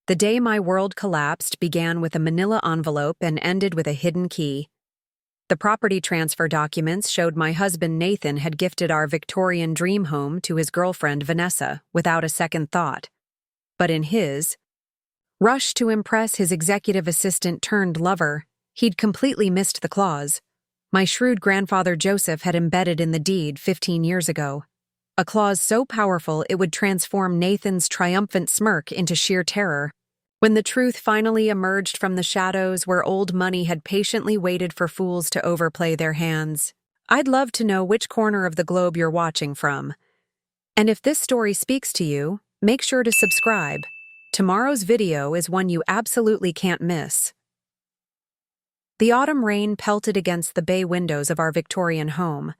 The day my world collapsed began with a manila envelope and ended with a hidden key. The property transfer documents showed my husband Nathan had gifted our Victorian dream home to his girlfriend Vanessa without a second thought. But in his rush to impress his executive assistant turned lover, he'd completely missed the clause my shrewd grandfather Joseph had embedded in the deed 15 years ago. A clause so powerful it would transform Nathan's triumphant smirk into sheer terror. When the truth finally emerged from the shadows where old money had patiently waited for fools to overplay their hands, I'd love to know which corner of the globe you're watching from. And if this story speaks to you, make sure to subscribe. Tomorrow's video is one you absolutely can't miss. The autumn rain pelted against the bay windows of our Victorian home.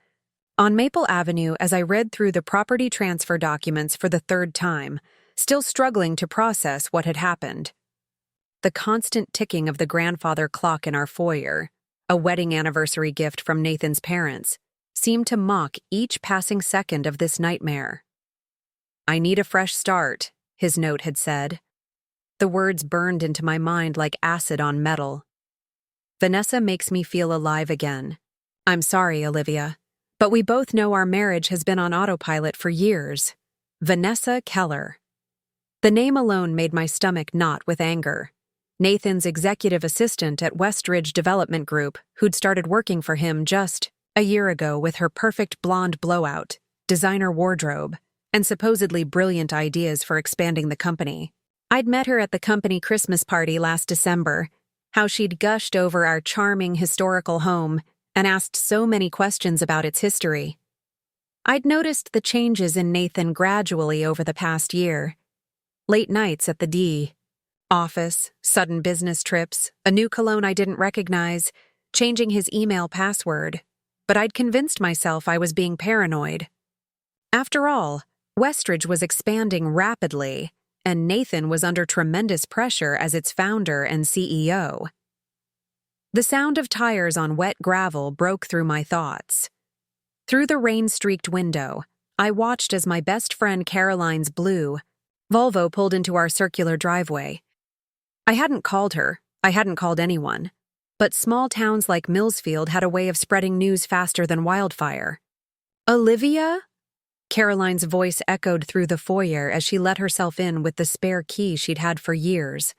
On Maple Avenue, as I read through the property transfer documents for the third time, still struggling to process what had happened. The constant ticking of the grandfather clock in our foyer, a wedding anniversary gift from Nathan's parents, seemed to mock each passing second of this nightmare. "I need a fresh start," his note had said. The words burned into my mind like acid on metal. Vanessa makes me feel alive again. I'm sorry, Olivia, but we both know our marriage has been on autopilot for years. Vanessa Keller. The name alone made my stomach knot with anger. Nathan's executive assistant at Westridge Development Group, who'd started working for him just a year ago with her perfect blonde blowout, designer wardrobe, and supposedly brilliant ideas for expanding the company. I'd met her at the company Christmas party last December, how she'd gushed over our charming historical home and asked so many questions about its history. I'd noticed the changes in Nathan gradually over the past year. Late nights at the D, office, sudden business trips, a new cologne I didn't recognize, changing his email password, but I'd convinced myself I was being paranoid. After all, Westridge was expanding rapidly, and Nathan was under tremendous pressure as its founder and CEO. The sound of tires on wet gravel broke through my thoughts. Through the rain-streaked window, I watched as my best friend Caroline's blue Volvo pulled into our circular driveway. I hadn't called her, I hadn't called anyone, but small towns like Millsfield had a way of spreading news faster than wildfire. "Olivia?" Caroline's voice echoed through the foyer as she let herself in with the spare key she'd had for years.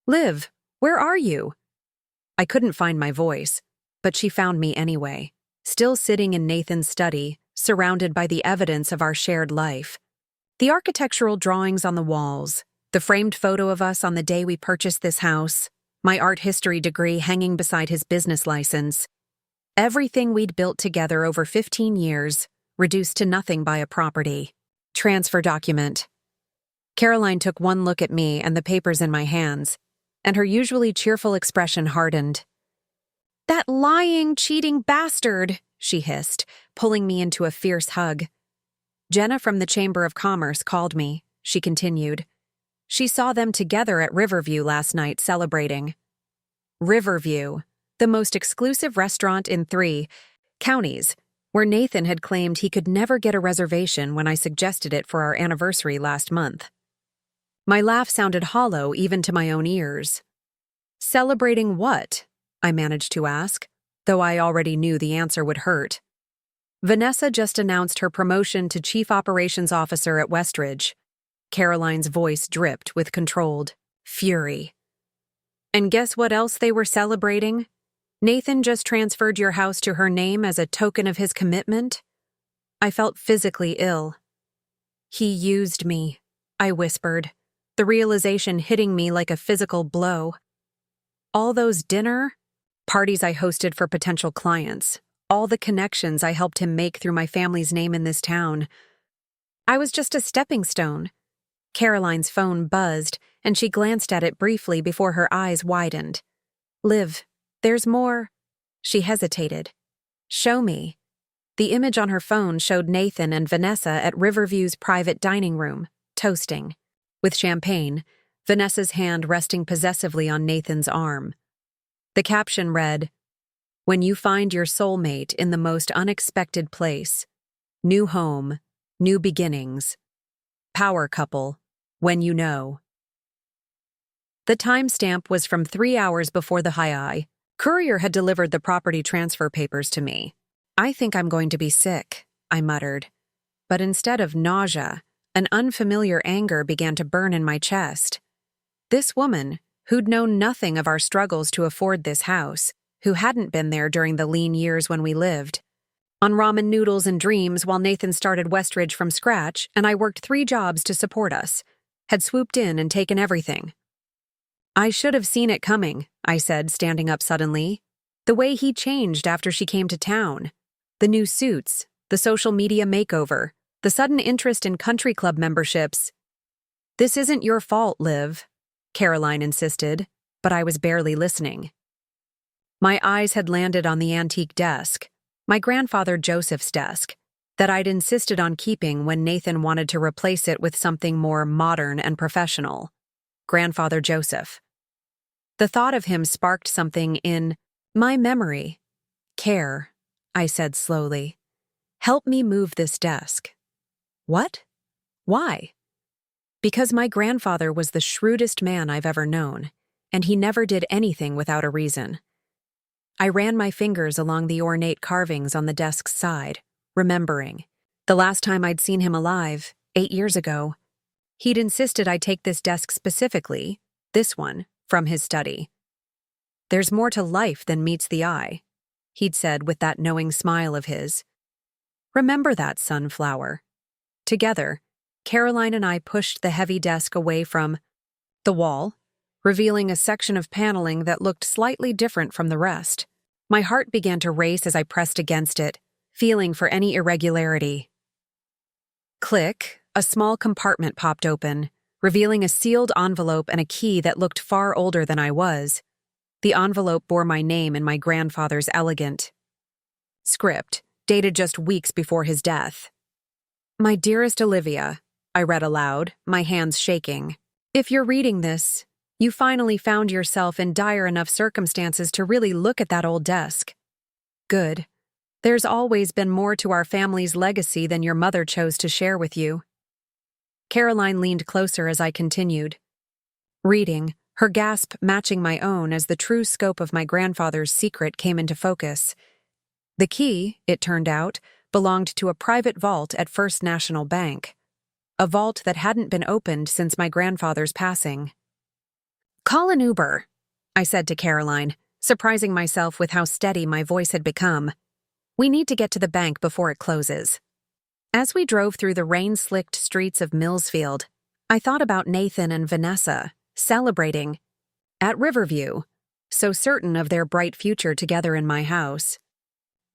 "Liv, where are you?" I couldn't find my voice, but she found me anyway, still sitting in Nathan's study, surrounded by the evidence of our shared life. The architectural drawings on the walls, the framed photo of us on the day we purchased this house, my art history degree hanging beside his business license. Everything we'd built together over 15 years, reduced to nothing by a property transfer document. Caroline took one look at me and the papers in my hands, and her usually cheerful expression hardened. "That lying, cheating bastard," she hissed, pulling me into a fierce hug. "Jenna from the Chamber of Commerce called me," she continued. "She saw them together at Riverview last night celebrating." Riverview, the most exclusive restaurant in 3 counties, where Nathan had claimed he could never get a reservation when I suggested it for our anniversary last month. My laugh sounded hollow even to my own ears. "Celebrating what?" I managed to ask, though I already knew the answer would hurt. "Vanessa just announced her promotion to Chief Operations Officer at Westridge." Caroline's voice dripped with controlled fury. "And guess what else they were celebrating? Nathan just transferred your house to her name as a token of his commitment." I felt physically ill. "He used me," I whispered, the realization hitting me like a physical blow. All those parties I hosted for potential clients, all the connections I helped him make through my family's name in this town. I was just a stepping stone. Caroline's phone buzzed, and she glanced at it briefly before her eyes widened. "Liv, there's more." She hesitated. "Show me." The image on her phone showed Nathan and Vanessa at Riverview's private dining room, toasting, with champagne, Vanessa's hand resting possessively on Nathan's arm. The caption read, "When you find your soulmate in the most unexpected place. New home, new beginnings. Power couple, when you know." The timestamp was from 3 hours before the high. Courier had delivered the property transfer papers to me. "I think I'm going to be sick," I muttered. But instead of nausea, an unfamiliar anger began to burn in my chest. This woman, who'd known nothing of our struggles to afford this house, who hadn't been there during the lean years when we lived, on ramen noodles and dreams while Nathan started Westridge from scratch and I worked 3 jobs to support us, had swooped in and taken everything. "I should have seen it coming," I said, standing up suddenly. "The way he changed after she came to town. The new suits, the social media makeover, the sudden interest in country club memberships." "This isn't your fault, Liv," Caroline insisted, but I was barely listening. My eyes had landed on the antique desk, my grandfather Joseph's desk, that I'd insisted on keeping when Nathan wanted to replace it with something more modern and professional. Grandfather Joseph. The thought of him sparked something in my memory. "Care," I said slowly. "Help me move this desk." "What? Why?" "Because my grandfather was the shrewdest man I've ever known, and he never did anything without a reason." I ran my fingers along the ornate carvings on the desk's side, remembering. The last time I'd seen him alive, 8 years ago, he'd insisted I take this desk specifically, this one, from his study. "There's more to life than meets the eye," he'd said with that knowing smile of his. "Remember that, sunflower." Together, Caroline and I pushed the heavy desk away from the wall, revealing a section of paneling that looked slightly different from the rest. My heart began to race as I pressed against it, feeling for any irregularity. Click, a small compartment popped open, revealing a sealed envelope and a key that looked far older than I was. The envelope bore my name in my grandfather's elegant script, dated just weeks before his death. "My dearest Olivia," I read aloud, my hands shaking. "If you're reading this, you finally found yourself in dire enough circumstances to really look at that old desk. Good. There's always been more to our family's legacy than your mother chose to share with you." Caroline leaned closer as I continued. Reading, her gasp matching my own as the true scope of my grandfather's secret came into focus. The key, it turned out, belonged to a private vault at First National Bank. A vault that hadn't been opened since my grandfather's passing. "Call an Uber," I said to Caroline, surprising myself with how steady my voice had become. "We need to get to the bank before it closes." As we drove through the rain-slicked streets of Millsfield, I thought about Nathan and Vanessa, celebrating at Riverview, so certain of their bright future together in my house.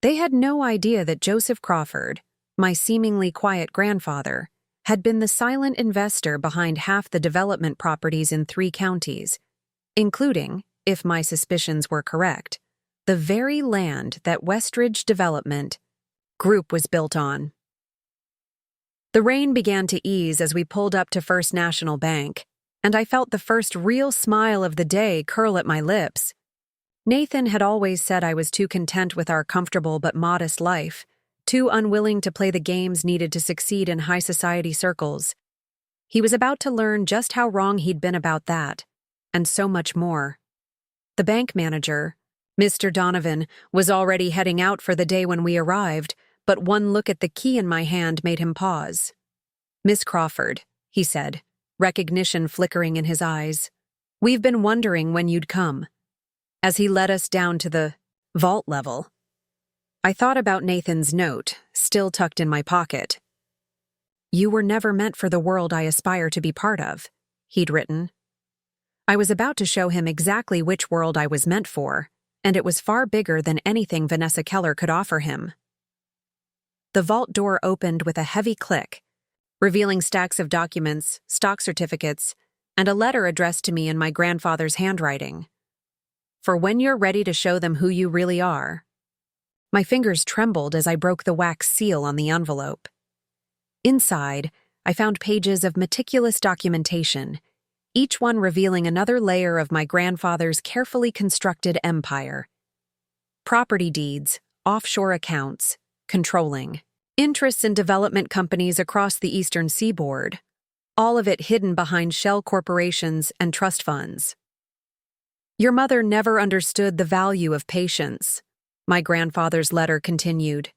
They had no idea that Joseph Crawford, my seemingly quiet grandfather, had been the silent investor behind half the development properties in 3 counties, including, if my suspicions were correct, the very land that Westridge Development Group was built on. The rain began to ease as we pulled up to First National Bank, and I felt the first real smile of the day curl at my lips. Nathan had always said I was too content with our comfortable but modest life, too unwilling to play the games needed to succeed in high society circles. He was about to learn just how wrong he'd been about that, and so much more. The bank manager, Mr. Donovan, was already heading out for the day when we arrived, but one look at the key in my hand made him pause. "Miss Crawford," he said, recognition flickering in his eyes. "We've been wondering when you'd come," as he led us down to the vault level. I thought about Nathan's note, still tucked in my pocket. "You were never meant for the world I aspire to be part of," he'd written. I was about to show him exactly which world I was meant for, and it was far bigger than anything Vanessa Keller could offer him. The vault door opened with a heavy click, revealing stacks of documents, stock certificates, and a letter addressed to me in my grandfather's handwriting. "For when you're ready to show them who you really are." My fingers trembled as I broke the wax seal on the envelope. Inside, I found pages of meticulous documentation, each one revealing another layer of my grandfather's carefully constructed empire. Property deeds, offshore accounts, controlling, interests in development companies across the eastern seaboard, all of it hidden behind shell corporations and trust funds. Your mother never understood the value of patience, my grandfather's letter continued.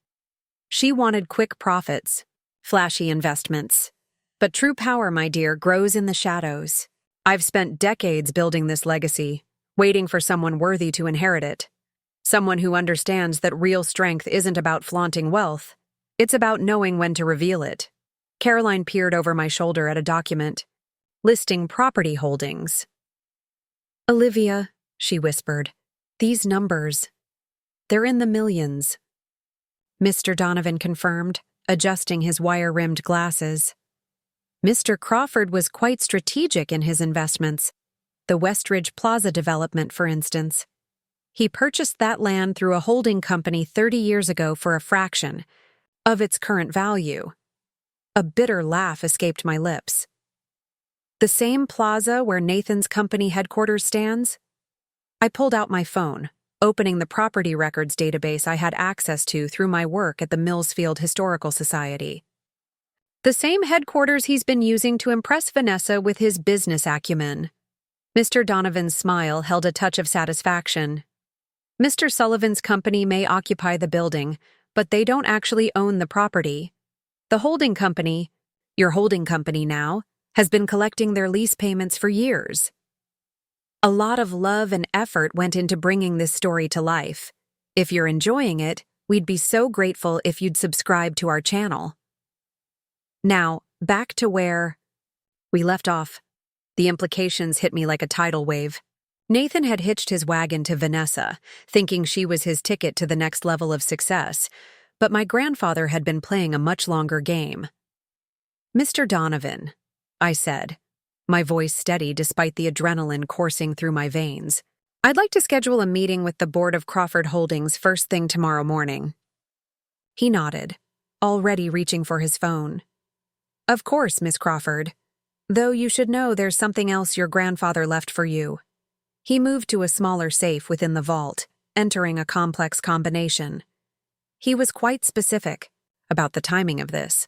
She wanted quick profits, flashy investments. But true power, my dear, grows in the shadows. I've spent decades building this legacy, waiting for someone worthy to inherit it. Someone who understands that real strength isn't about flaunting wealth. It's about knowing when to reveal it. Caroline peered over my shoulder at a document, listing property holdings. Olivia, she whispered, these numbers, they're in the millions. Mr. Donovan confirmed, adjusting his wire-rimmed glasses. Mr. Crawford was quite strategic in his investments. The Westridge Plaza development, for instance. He purchased that land through a holding company 30 years ago for a fraction of its current value. A bitter laugh escaped my lips. The same plaza where Nathan's company headquarters stands? I pulled out my phone, opening the property records database I had access to through my work at the Millsfield Historical Society. The same headquarters he's been using to impress Vanessa with his business acumen. Mr. Donovan's smile held a touch of satisfaction. Mr. Sullivan's company may occupy the building, but they don't actually own the property. The holding company, your holding company now, has been collecting their lease payments for years. A lot of love and effort went into bringing this story to life. If you're enjoying it, we'd be so grateful if you'd subscribe to our channel. Now, back to where we left off. The implications hit me like a tidal wave. Nathan had hitched his wagon to Vanessa, thinking she was his ticket to the next level of success, but my grandfather had been playing a much longer game. Mr. Donovan, I said, my voice steady despite the adrenaline coursing through my veins. I'd like to schedule a meeting with the board of Crawford Holdings first thing tomorrow morning. He nodded, already reaching for his phone. Of course, Miss Crawford. Though you should know there's something else your grandfather left for you. He moved to a smaller safe within the vault, entering a complex combination. He was quite specific about the timing of this.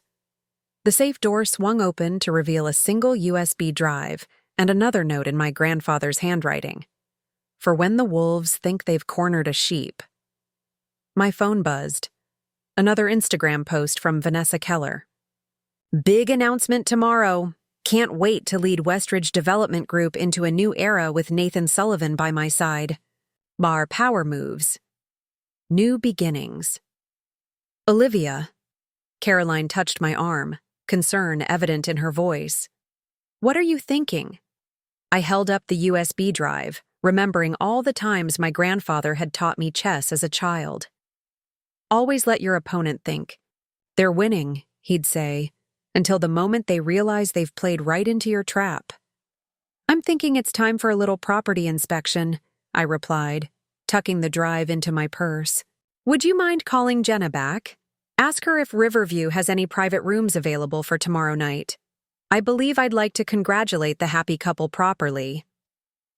The safe door swung open to reveal a single USB drive and another note in my grandfather's handwriting. For when the wolves think they've cornered a sheep. My phone buzzed. Another Instagram post from Vanessa Keller. Big announcement tomorrow. Can't wait to lead Westridge Development Group into a new era with Nathan Sullivan by my side. Bar power moves. New beginnings. Olivia. Caroline touched my arm, concern evident in her voice. What are you thinking? I held up the USB drive, remembering all the times my grandfather had taught me chess as a child. Always let your opponent think. They're winning, he'd say, until the moment they realize they've played right into your trap. I'm thinking it's time for a little property inspection, I replied, tucking the drive into my purse. Would you mind calling Jenna back? Ask her if Riverview has any private rooms available for tomorrow night. I believe I'd like to congratulate the happy couple properly.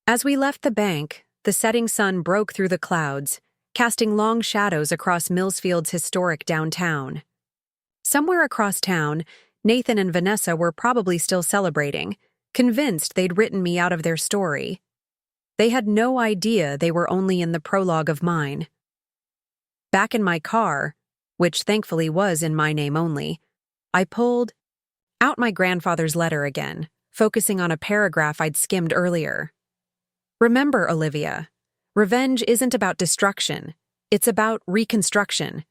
As we left the bank, the setting sun broke through the clouds, casting long shadows across Millsfield's historic downtown. Somewhere across town, Nathan and Vanessa were probably still celebrating, convinced they'd written me out of their story. They had no idea they were only in the prologue of mine. Back in my car, which thankfully was in my name only, I pulled out my grandfather's letter again, focusing on a paragraph I'd skimmed earlier. Remember, Olivia, revenge isn't about destruction, it's about reconstruction.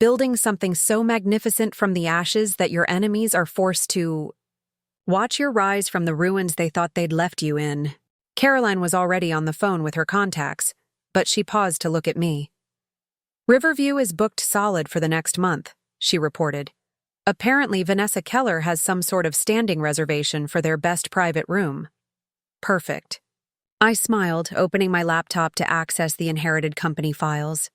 Building something so magnificent from the ashes that your enemies are forced to watch your rise from the ruins they thought they'd left you in. Caroline was already on the phone with her contacts, but she paused to look at me. Riverview is booked solid for the next month, she reported. Apparently, Vanessa Keller has some sort of standing reservation for their best private room. Perfect. I smiled, opening my laptop to access the inherited company files.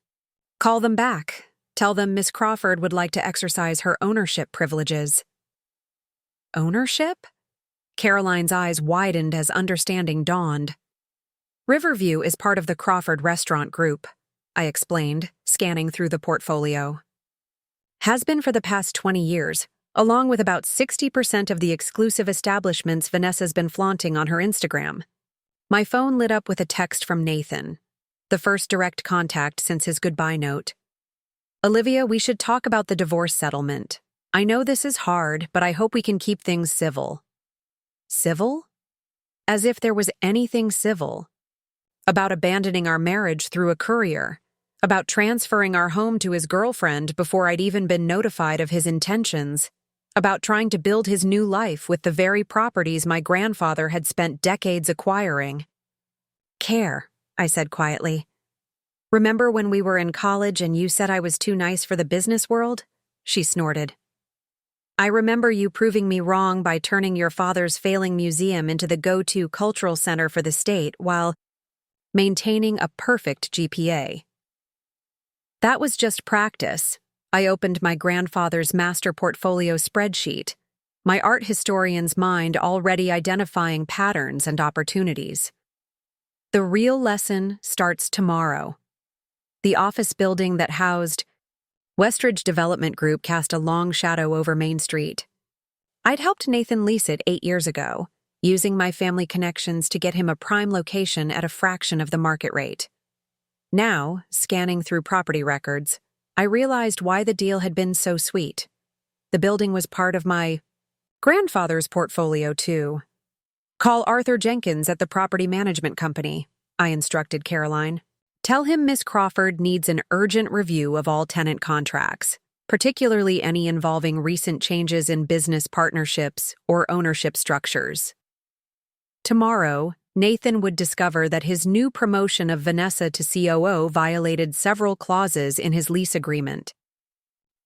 Call them back. Tell them Miss Crawford would like to exercise her ownership privileges. Ownership? Caroline's eyes widened as understanding dawned. Riverview is part of the Crawford Restaurant Group, I explained, scanning through the portfolio. Has been for the past 20 years, along with about 60% of the exclusive establishments Vanessa's been flaunting on her Instagram. My phone lit up with a text from Nathan, the first direct contact since his goodbye note. Olivia, we should talk about the divorce settlement. I know this is hard, but I hope we can keep things civil. Civil? As if there was anything civil. About abandoning our marriage through a courier. About transferring our home to his girlfriend before I'd even been notified of his intentions. About trying to build his new life with the very properties my grandfather had spent decades acquiring. Care, I said quietly. Remember when we were in college and you said I was too nice for the business world? She snorted. I remember you proving me wrong by turning your father's failing museum into the go-to cultural center for the state while maintaining a perfect GPA. That was just practice. I opened my grandfather's master portfolio spreadsheet, my art historian's mind already identifying patterns and opportunities. The real lesson starts tomorrow. The office building that housed Westridge Development Group cast a long shadow over Main Street. I'd helped Nathan lease it 8 years ago, using my family connections to get him a prime location at a fraction of the market rate. Now, scanning through property records, I realized why the deal had been so sweet. The building was part of my grandfather's portfolio, too. Call Arthur Jenkins at the property management company, I instructed Caroline. Tell him Miss Crawford needs an urgent review of all tenant contracts, particularly any involving recent changes in business partnerships or ownership structures. Tomorrow, Nathan would discover that his new promotion of Vanessa to COO violated several clauses in his lease agreement.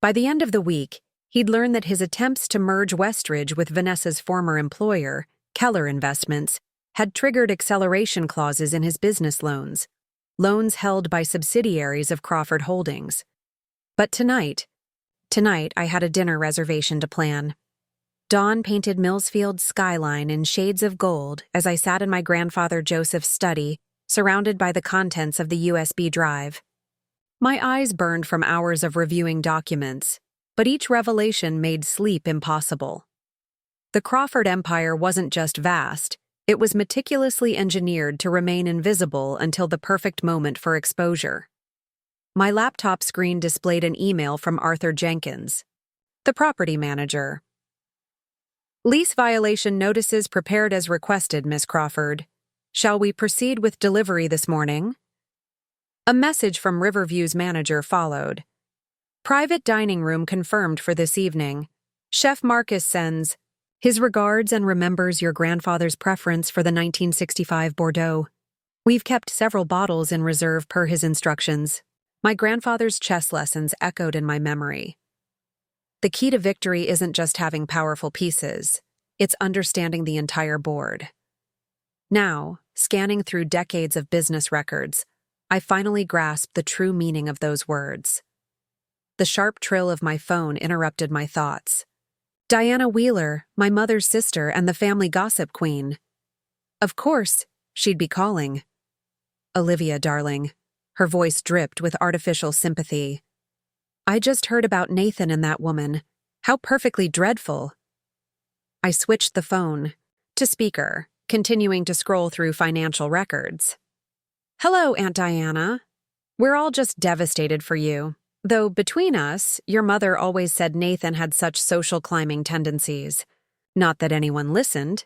By the end of the week, he'd learn that his attempts to merge Westridge with Vanessa's former employer, Keller Investments, had triggered acceleration clauses in his business loans held by subsidiaries of Crawford Holdings. But tonight I had a dinner reservation to plan. Dawn painted Millsfield's skyline in shades of gold as I sat in my grandfather Joseph's study, surrounded by the contents of the USB drive. My eyes burned from hours of reviewing documents, but each revelation made sleep impossible. The Crawford empire wasn't just vast, it was meticulously engineered to remain invisible until the perfect moment for exposure. My laptop screen displayed an email from Arthur Jenkins, the property manager. Lease violation notices prepared as requested, Miss Crawford. Shall we proceed with delivery this morning? A message from Riverview's manager followed. Private dining room confirmed for this evening. Chef Marcus sends his regards and remembers your grandfather's preference for the 1965 Bordeaux. We've kept several bottles in reserve per his instructions. My grandfather's chess lessons echoed in my memory. The key to victory isn't just having powerful pieces, it's understanding the entire board. Now, scanning through decades of business records, I finally grasped the true meaning of those words. The sharp trill of my phone interrupted my thoughts. Diana Wheeler, my mother's sister and the family gossip queen. Of course, she'd be calling. Olivia, darling. Her voice dripped with artificial sympathy. I just heard about Nathan and that woman. How perfectly dreadful. I switched the phone to speaker, continuing to scroll through financial records. Hello, Aunt Diana. We're all just devastated for you. Though between us, your mother always said Nathan had such social climbing tendencies. Not that anyone listened.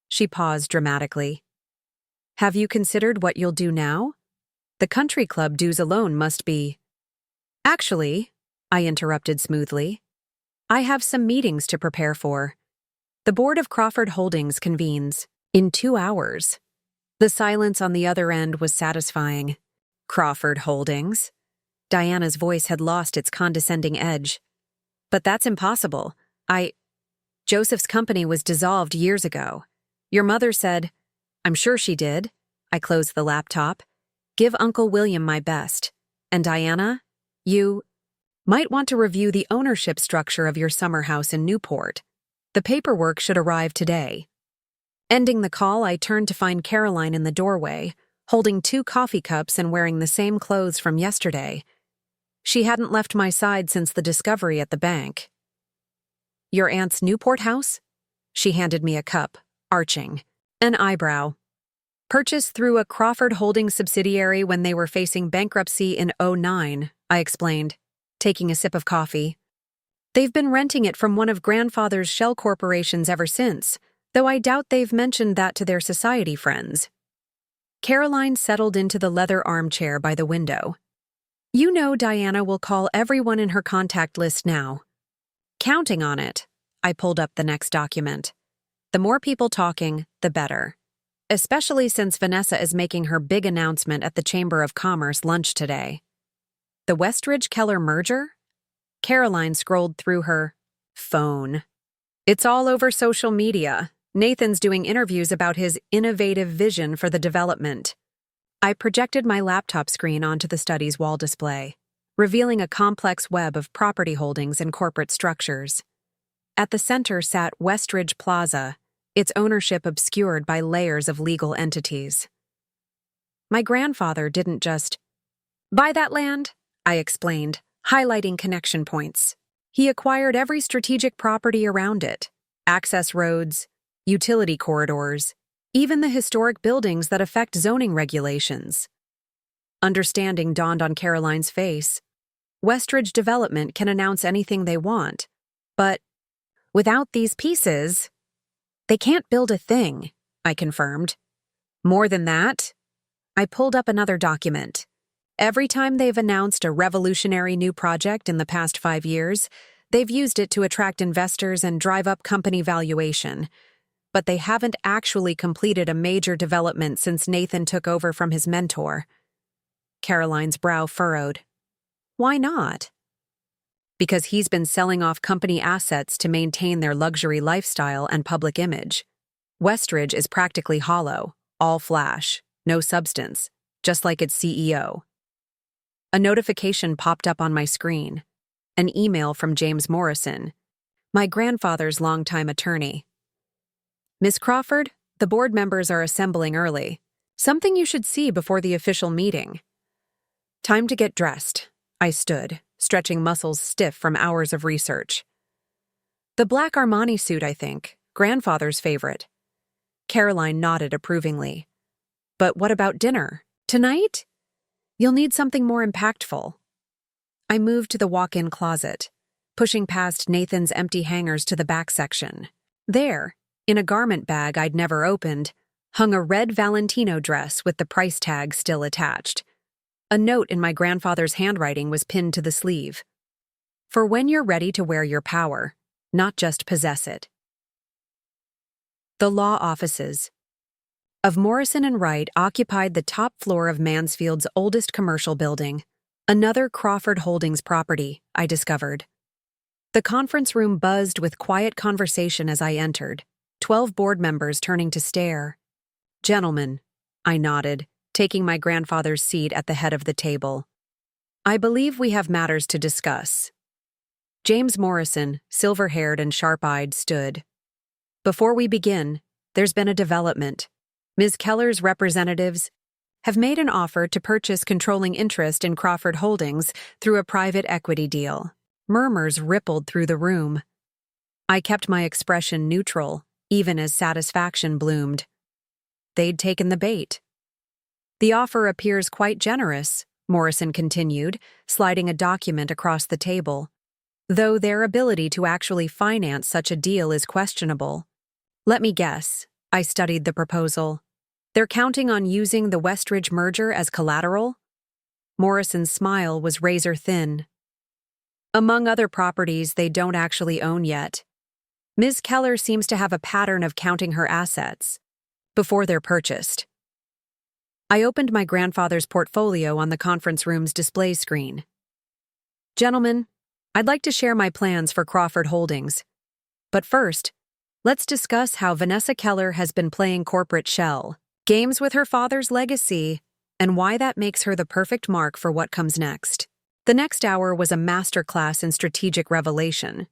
She paused dramatically. Have you considered what you'll do now? The country club dues alone must be... Actually, I interrupted smoothly, I have some meetings to prepare for. The board of Crawford Holdings convenes in 2 hours. The silence on the other end was satisfying. Crawford Holdings? Diana's voice had lost its condescending edge. But that's impossible. Joseph's company was dissolved years ago. Your mother said, I'm sure she did. I closed the laptop. Give Uncle William my best. And Diana, you might want to review the ownership structure of your summer house in Newport. The paperwork should arrive today. Ending the call, I turned to find Caroline in the doorway, holding 2 coffee cups and wearing the same clothes from yesterday. She hadn't left my side since the discovery at the bank. Your aunt's Newport house? She handed me a cup, arching an eyebrow. Purchased through a Crawford Holdings subsidiary when they were facing bankruptcy in '09, I explained, taking a sip of coffee. They've been renting it from one of grandfather's shell corporations ever since, though I doubt they've mentioned that to their society friends. Caroline settled into the leather armchair by the window. You know Diana will call everyone in her contact list now. Counting on it, I pulled up the next document. The more people talking, the better. Especially since Vanessa is making her big announcement at the Chamber of Commerce lunch today. The Westridge-Keller merger? Caroline scrolled through her phone. It's all over social media. Nathan's doing interviews about his innovative vision for the development. I projected my laptop screen onto the study's wall display, revealing a complex web of property holdings and corporate structures. At the center sat Westridge Plaza, its ownership obscured by layers of legal entities. My grandfather didn't just buy that land, I explained, highlighting connection points. He acquired every strategic property around it, access roads, utility corridors, even the historic buildings that affect zoning regulations. Understanding dawned on Caroline's face. Westridge Development can announce anything they want, but without these pieces, they can't build a thing, I confirmed. More than that, I pulled up another document. Every time they've announced a revolutionary new project in the past 5 years, they've used it to attract investors and drive up company valuation. But they haven't actually completed a major development since Nathan took over from his mentor. Caroline's brow furrowed. Why not? Because he's been selling off company assets to maintain their luxury lifestyle and public image. Westridge is practically hollow, all flash, no substance, just like its CEO. A notification popped up on my screen. An email from James Morrison, my grandfather's longtime attorney. Miss Crawford, the board members are assembling early. Something you should see before the official meeting. Time to get dressed. I stood, stretching muscles stiff from hours of research. The black Armani suit, I think, grandfather's favorite. Caroline nodded approvingly. But what about dinner? Tonight? You'll need something more impactful. I moved to the walk-in closet, pushing past Nathan's empty hangers to the back section. There, in a garment bag I'd never opened, hung a red Valentino dress with the price tag still attached. A note in my grandfather's handwriting was pinned to the sleeve. For when you're ready to wear your power, not just possess it. The law offices of Morrison and Wright occupied the top floor of Mansfield's oldest commercial building, another Crawford Holdings property, I discovered. The conference room buzzed with quiet conversation as I entered, 12 board members turning to stare. Gentlemen, I nodded, taking my grandfather's seat at the head of the table. I believe we have matters to discuss. James Morrison, silver-haired and sharp-eyed, stood. Before we begin, there's been a development. Ms. Keller's representatives have made an offer to purchase controlling interest in Crawford Holdings through a private equity deal. Murmurs rippled through the room. I kept my expression neutral, even as satisfaction bloomed. They'd taken the bait. The offer appears quite generous, Morrison continued, sliding a document across the table, though their ability to actually finance such a deal is questionable. Let me guess, I studied the proposal. They're counting on using the Westridge merger as collateral? Morrison's smile was razor-thin. Among other properties they don't actually own yet. Ms. Keller seems to have a pattern of counting her assets before they're purchased. I opened my grandfather's portfolio on the conference room's display screen. Gentlemen, I'd like to share my plans for Crawford Holdings. But first, let's discuss how Vanessa Keller has been playing corporate shell, games with her father's legacy, and why that makes her the perfect mark for what comes next. The next hour was a masterclass in strategic revelation.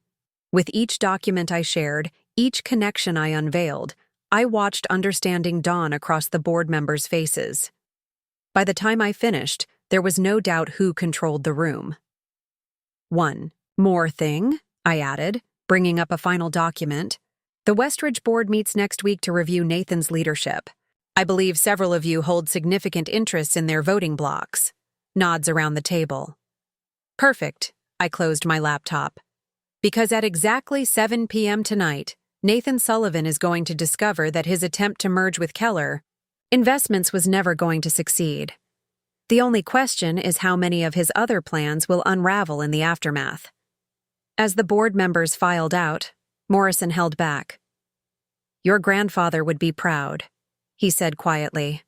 With each document I shared, each connection I unveiled, I watched understanding dawn across the board members' faces. By the time I finished, there was no doubt who controlled the room. One more thing, I added, bringing up a final document. The Westridge board meets next week to review Nathan's leadership. I believe several of you hold significant interests in their voting blocks. Nods around the table. Perfect. I closed my laptop. Because at exactly 7 p.m. tonight, Nathan Sullivan is going to discover that his attempt to merge with Keller Investments was never going to succeed. The only question is how many of his other plans will unravel in the aftermath. As the board members filed out, Morrison held back. Your grandfather would be proud, he said quietly,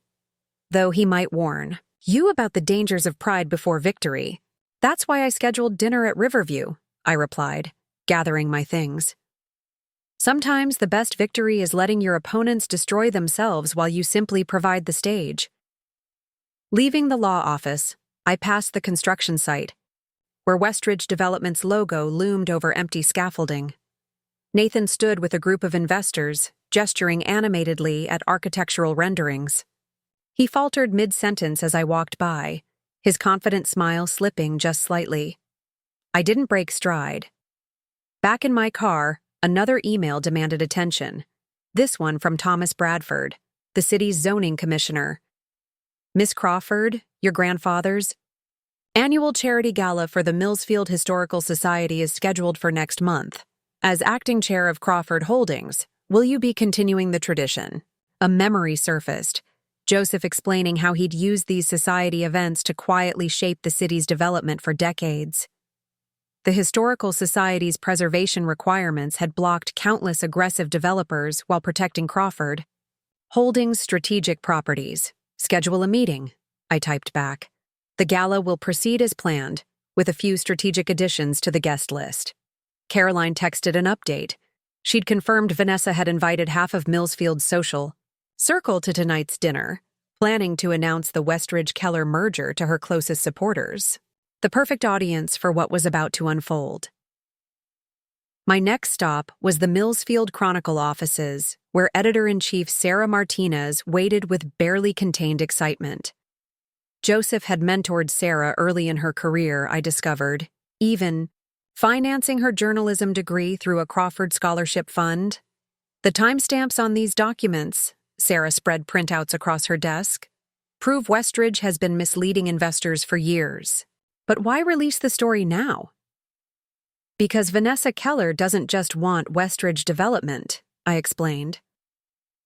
though he might warn you about the dangers of pride before victory. That's why I scheduled dinner at Riverview, I replied, gathering my things. Sometimes the best victory is letting your opponents destroy themselves while you simply provide the stage. Leaving the law office, I passed the construction site, where Westridge Development's logo loomed over empty scaffolding. Nathan stood with a group of investors, gesturing animatedly at architectural renderings. He faltered mid-sentence as I walked by, his confident smile slipping just slightly. I didn't break stride. Back in my car, another email demanded attention, this one from Thomas Bradford, the city's zoning commissioner. Miss Crawford, your grandfather's annual charity gala for the Millsfield Historical Society is scheduled for next month. As acting chair of Crawford Holdings, will you be continuing the tradition? A memory surfaced, Joseph explaining how he'd used these society events to quietly shape the city's development for decades. The Historical Society's preservation requirements had blocked countless aggressive developers while protecting Crawford Holdings' strategic properties. Schedule a meeting, I typed back. The gala will proceed as planned, with a few strategic additions to the guest list. Caroline texted an update. She'd confirmed Vanessa had invited half of Millsfield's social circle to tonight's dinner, planning to announce the Westridge-Keller merger to her closest supporters. The perfect audience for what was about to unfold. My next stop was the Millsfield Chronicle offices, where editor-in-chief Sarah Martinez waited with barely contained excitement. Joseph had mentored Sarah early in her career, I discovered, even financing her journalism degree through a Crawford Scholarship Fund. The timestamps on these documents, Sarah spread printouts across her desk, prove Westridge has been misleading investors for years. But why release the story now? Because Vanessa Keller doesn't just want Westridge development, I explained.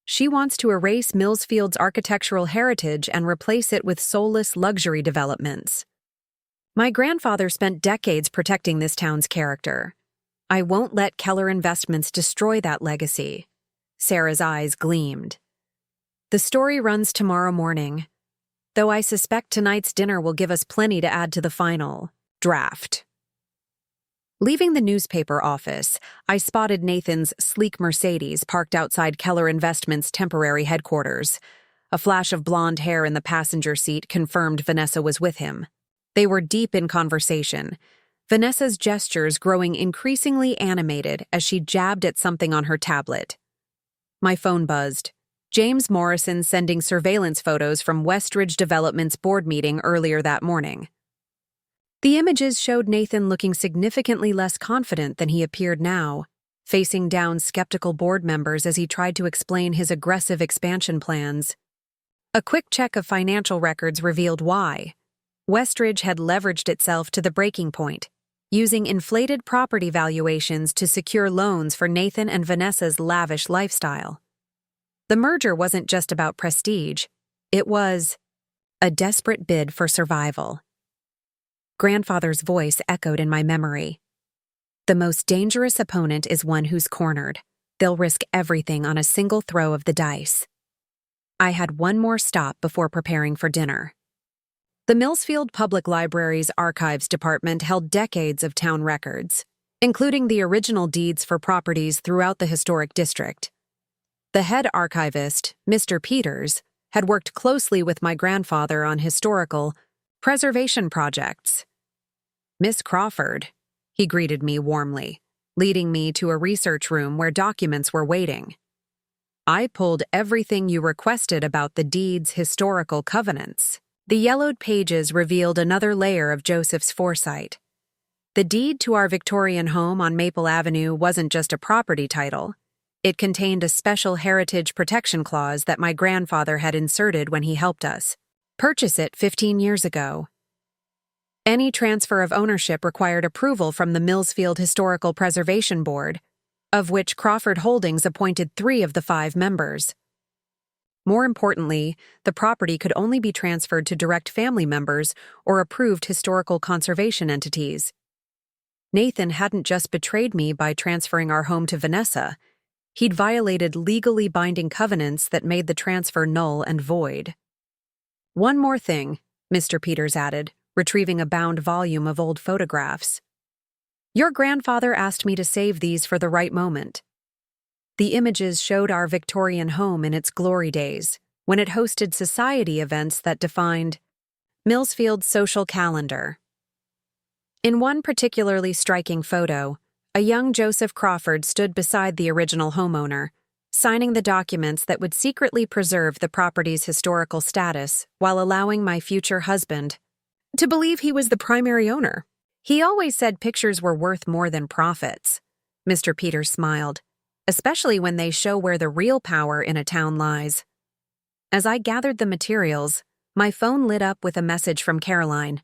She wants to erase Millsfield's architectural heritage and replace it with soulless luxury developments. My grandfather spent decades protecting this town's character. I won't let Keller Investments destroy that legacy. Sarah's eyes gleamed. The story runs tomorrow morning, though I suspect tonight's dinner will give us plenty to add to the final draft. Leaving the newspaper office, I spotted Nathan's sleek Mercedes parked outside Keller Investments' temporary headquarters. A flash of blonde hair in the passenger seat confirmed Vanessa was with him. They were deep in conversation, Vanessa's gestures growing increasingly animated as she jabbed at something on her tablet. My phone buzzed. James Morrison sending surveillance photos from Westridge Development's board meeting earlier that morning. The images showed Nathan looking significantly less confident than he appeared now, facing down skeptical board members as he tried to explain his aggressive expansion plans. A quick check of financial records revealed why. Westridge had leveraged itself to the breaking point, using inflated property valuations to secure loans for Nathan and Vanessa's lavish lifestyle. The merger wasn't just about prestige, it was a desperate bid for survival. Grandfather's voice echoed in my memory. The most dangerous opponent is one who's cornered. They'll risk everything on a single throw of the dice. I had one more stop before preparing for dinner. The Millsfield Public Library's Archives Department held decades of town records, including the original deeds for properties throughout the historic district. The head archivist, Mr. Peters, had worked closely with my grandfather on historical preservation projects. Miss Crawford, he greeted me warmly, leading me to a research room where documents were waiting. I pulled everything you requested about the deed's historical covenants. The yellowed pages revealed another layer of Joseph's foresight. The deed to our Victorian home on Maple Avenue wasn't just a property title. It contained a special heritage protection clause that my grandfather had inserted when he helped us purchase it 15 years ago. Any transfer of ownership required approval from the Millsfield Historical Preservation Board, of which Crawford Holdings appointed 3 of the 5 members. More importantly, the property could only be transferred to direct family members or approved historical conservation entities. Nathan hadn't just betrayed me by transferring our home to Vanessa. He'd violated legally binding covenants that made the transfer null and void. "One more thing," Mr. Peters added, retrieving a bound volume of old photographs. "Your grandfather asked me to save these for the right moment." The images showed our Victorian home in its glory days, when it hosted society events that defined Millsfield's social calendar. In one particularly striking photo, a young Joseph Crawford stood beside the original homeowner, signing the documents that would secretly preserve the property's historical status while allowing my future husband to believe he was the primary owner. "He always said pictures were worth more than profits," Mr. Peters smiled, "especially when they show where the real power in a town lies." As I gathered the materials, my phone lit up with a message from Caroline.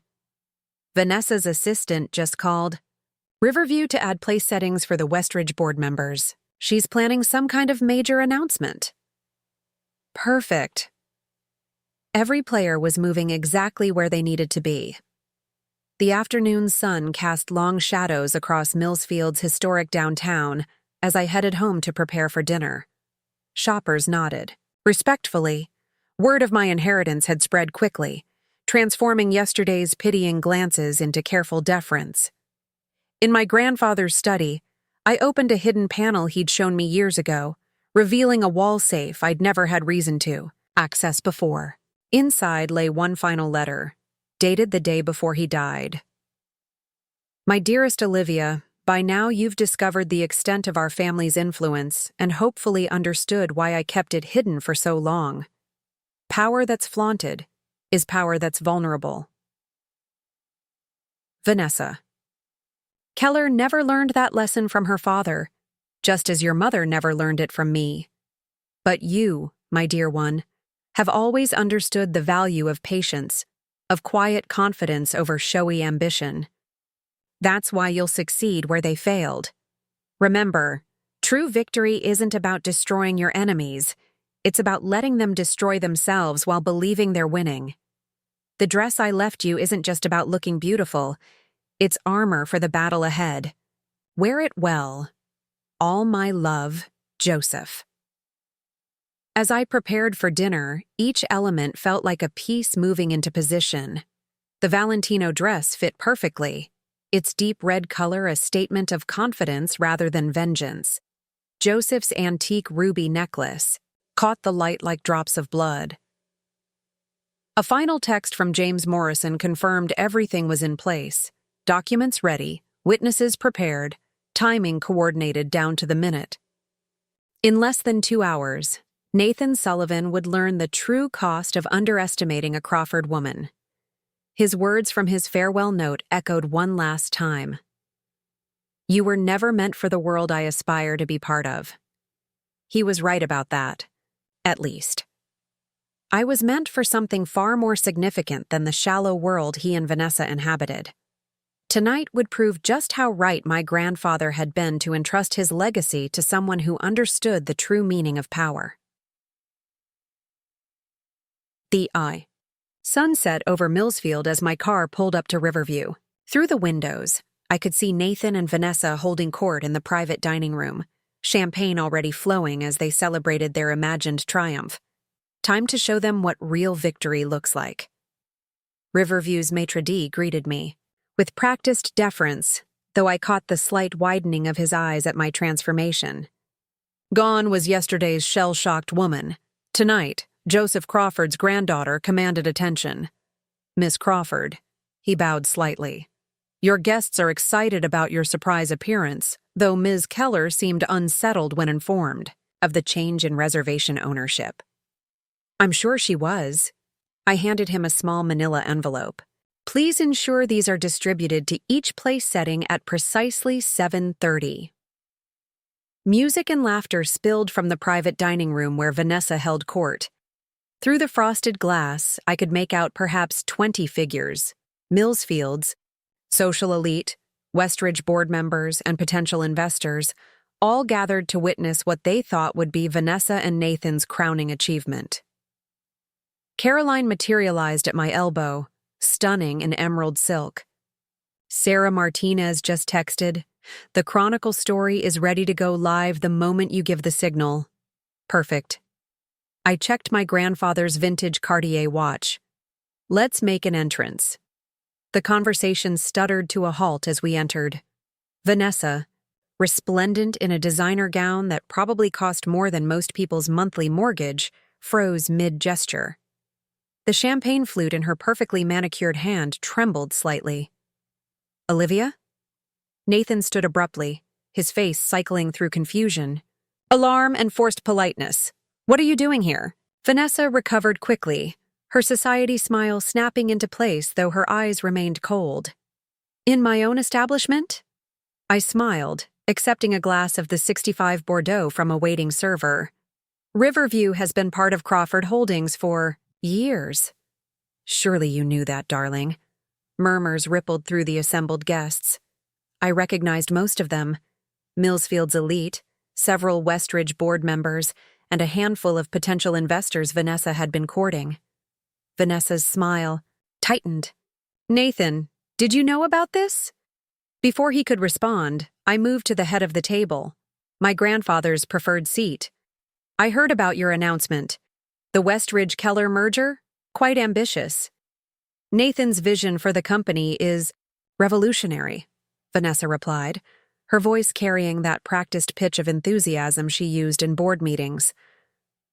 "Vanessa's assistant just called. Riverview to add place settings for the Westridge board members. She's planning some kind of major announcement." Perfect. Every player was moving exactly where they needed to be. The afternoon sun cast long shadows across Millsfield's historic downtown as I headed home to prepare for dinner. Shoppers nodded. Respectfully, word of my inheritance had spread quickly, transforming yesterday's pitying glances into careful deference. In my grandfather's study, I opened a hidden panel he'd shown me years ago, revealing a wall safe I'd never had reason to access before. Inside lay one final letter, dated the day before he died. "My dearest Olivia, by now you've discovered the extent of our family's influence and hopefully understood why I kept it hidden for so long. Power that's flaunted is power that's vulnerable. Vanessa." Keller never learned that lesson from her father, just as your mother never learned it from me. But you, my dear one, have always understood the value of patience, of quiet confidence over showy ambition. That's why you'll succeed where they failed. Remember, true victory isn't about destroying your enemies. It's about letting them destroy themselves while believing they're winning. The dress I left you isn't just about looking beautiful. It's armor for the battle ahead. Wear it well. All my love, Joseph. As I prepared for dinner, each element felt like a piece moving into position. The Valentino dress fit perfectly, its deep red color a statement of confidence rather than vengeance. Joseph's antique ruby necklace caught the light like drops of blood. A final text from James Morrison confirmed everything was in place. Documents ready, witnesses prepared, timing coordinated down to the minute. In less than 2 hours, Nathan Sullivan would learn the true cost of underestimating a Crawford woman. His words from his farewell note echoed one last time. "You were never meant for the world I aspire to be part of." He was right about that, at least. I was meant for something far more significant than the shallow world he and Vanessa inhabited. Tonight would prove just how right my grandfather had been to entrust his legacy to someone who understood the true meaning of power. The Eye. Sunset over Millsfield as my car pulled up to Riverview. Through the windows, I could see Nathan and Vanessa holding court in the private dining room, champagne already flowing as they celebrated their imagined triumph. Time to show them what real victory looks like. Riverview's maitre d' greeted me with practiced deference, though I caught the slight widening of his eyes at my transformation. Gone was yesterday's shell-shocked woman. Tonight, Joseph Crawford's granddaughter commanded attention. "Miss Crawford," he bowed slightly. "Your guests are excited about your surprise appearance, though Ms. Keller seemed unsettled when informed of the change in reservation ownership." I'm sure she was. I handed him a small manila envelope. "Please ensure these are distributed to each place setting at precisely 7:30. Music and laughter spilled from the private dining room where Vanessa held court. Through the frosted glass, I could make out perhaps 20 figures: Millsfields, social elite, Westridge board members, and potential investors, all gathered to witness what they thought would be Vanessa and Nathan's crowning achievement. Caroline materialized at my elbow, stunning in emerald silk. Sarah Martinez just texted, "The Chronicle story is ready to go live the moment you give the signal." Perfect. I checked my grandfather's vintage Cartier watch. Let's make an entrance. The conversation stuttered to a halt as we entered. Vanessa, resplendent in a designer gown that probably cost more than most people's monthly mortgage, froze mid-gesture. The champagne flute in her perfectly manicured hand trembled slightly. "Olivia?" Nathan stood abruptly, his face cycling through confusion. Alarm and forced politeness. "What are you doing here?" Vanessa recovered quickly, her society smile snapping into place though her eyes remained cold. "In my own establishment?" I smiled, accepting a glass of the 65 Bordeaux from a waiting server. "Riverview has been part of Crawford Holdings for years." "Surely you knew that, darling." Murmurs rippled through the assembled guests. I recognized most of them: Millsfield's elite, several Westridge board members, and a handful of potential investors Vanessa had been courting. Vanessa's smile tightened. "Nathan, did you know about this?" Before he could respond, I moved to the head of the table, my grandfather's preferred seat. "I heard about your announcement. The Westridge-Keller merger? Quite ambitious." "Nathan's vision for the company is revolutionary," Vanessa replied, her voice carrying that practiced pitch of enthusiasm she used in board meetings.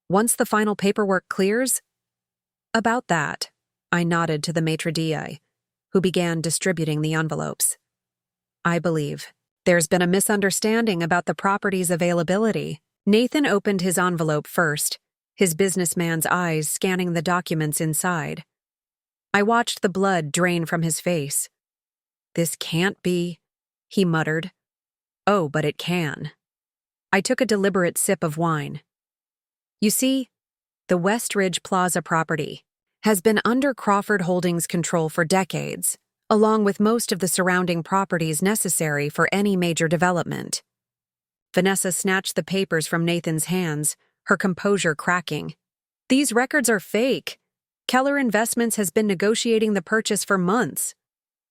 "Once the final paperwork clears?" "About that," I nodded to the maitre d', who began distributing the envelopes. "I believe there's been a misunderstanding about the property's availability." Nathan opened his envelope first, his businessman's eyes scanning the documents inside. I watched the blood drain from his face. "This can't be," he muttered. "Oh, but it can." I took a deliberate sip of wine. "You see, the Westridge Plaza property has been under Crawford Holdings' control for decades, along with most of the surrounding properties necessary for any major development." Vanessa snatched the papers from Nathan's hands, her composure cracking. "These records are fake. Keller Investments has been negotiating the purchase for months."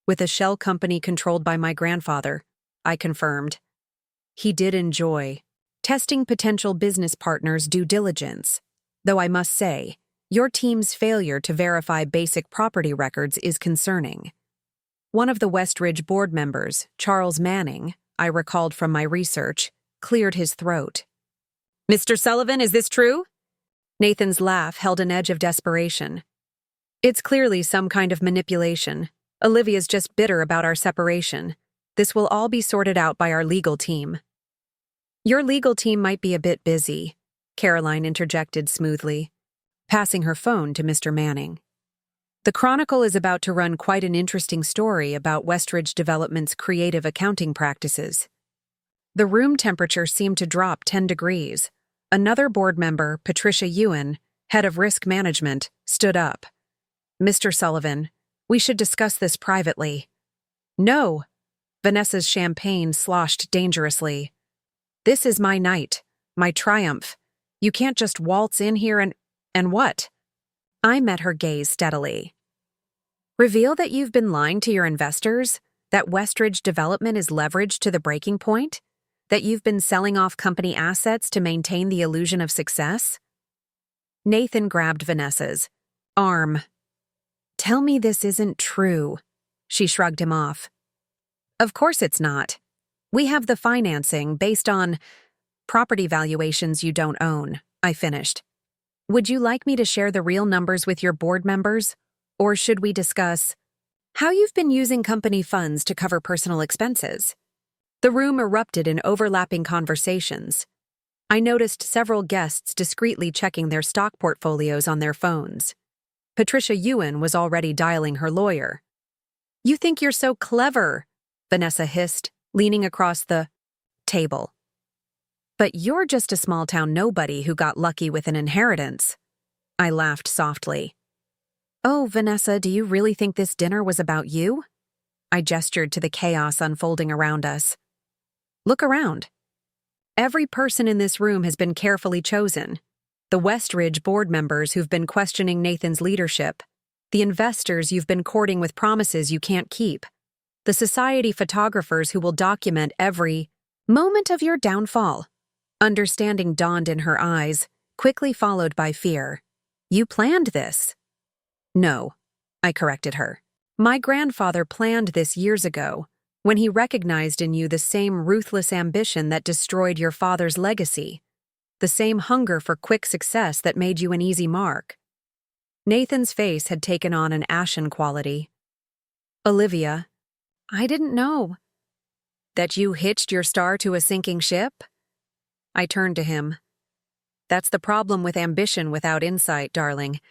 "With a shell company controlled by my grandfather," I confirmed. He did enjoy testing potential business partners' due diligence, though I must say, your team's failure to verify basic property records is concerning. One of the Westridge board members, Charles Manning, I recalled from my research, cleared his throat. "Mr. Sullivan, is this true?" Nathan's laugh held an edge of desperation. "It's clearly some kind of manipulation. Olivia's just bitter about our separation. This will all be sorted out by our legal team." "Your legal team might be a bit busy," Caroline interjected smoothly, passing her phone to Mr. Manning. "The Chronicle is about to run quite an interesting story about Westridge Development's creative accounting practices." The room temperature seemed to drop 10 degrees. Another board member, Patricia Ewan, head of risk management, stood up. "Mr. Sullivan, we should discuss this privately." "No." Vanessa's champagne sloshed dangerously. "This is my night, my triumph. You can't just waltz in here and what?" I met her gaze steadily. "Reveal that you've been lying to your investors, that Westridge Development is leveraged to the breaking point, that you've been selling off company assets to maintain the illusion of success?" Nathan grabbed Vanessa's arm. "Tell me this isn't true." She shrugged him off. "Of course it's not. We have the financing based on property valuations you don't own," I finished. "Would you like me to share the real numbers with your board members? Or should we discuss how you've been using company funds to cover personal expenses?" The room erupted in overlapping conversations. I noticed several guests discreetly checking their stock portfolios on their phones. Patricia Ewan was already dialing her lawyer. "You think you're so clever," Vanessa hissed, leaning across the table. But you're just a small-town nobody who got lucky with an inheritance. I laughed softly. Oh, Vanessa, do you really think this dinner was about you? I gestured to the chaos unfolding around us. Look around. Every person in this room has been carefully chosen. The Westridge board members who've been questioning Nathan's leadership. The investors you've been courting with promises you can't keep. The society photographers who will document every moment of your downfall. Understanding dawned in her eyes, quickly followed by fear. You planned this. No, I corrected her. My grandfather planned this years ago, when he recognized in you the same ruthless ambition that destroyed your father's legacy, the same hunger for quick success that made you an easy mark. Nathan's face had taken on an ashen quality. Olivia, I didn't know. That you hitched your star to a sinking ship? I turned to him. That's the problem with ambition without insight, darling.